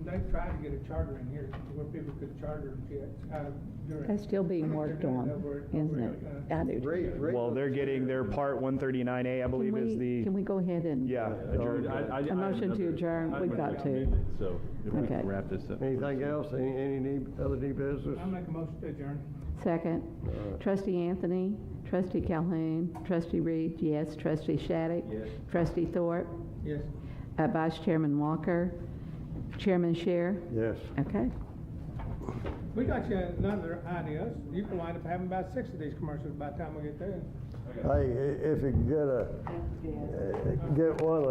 they've tried to get a charter in here where people could charter jets out of Durant. That's still being worked on, isn't it? I do. too. Well, they're getting their part 139A, I believe, is the. Can we go ahead and? Yeah. A motion to adjourn, we've got to. So if we Okay. can wrap this up. Anything else? Any other new business? I'll make a motion to adjourn. Second. Trustee Anthony, Trustee Calhoun, Trustee Reed, yes. Trustee Shattuck. Yes. Trustee Thorpe, Yes. Vice Chairman Walker, Chairman Scheer. Yes. Okay. We got you another idea. You can wind up having about 6 of these commercials by the time we get there. Hey, if you can get one of the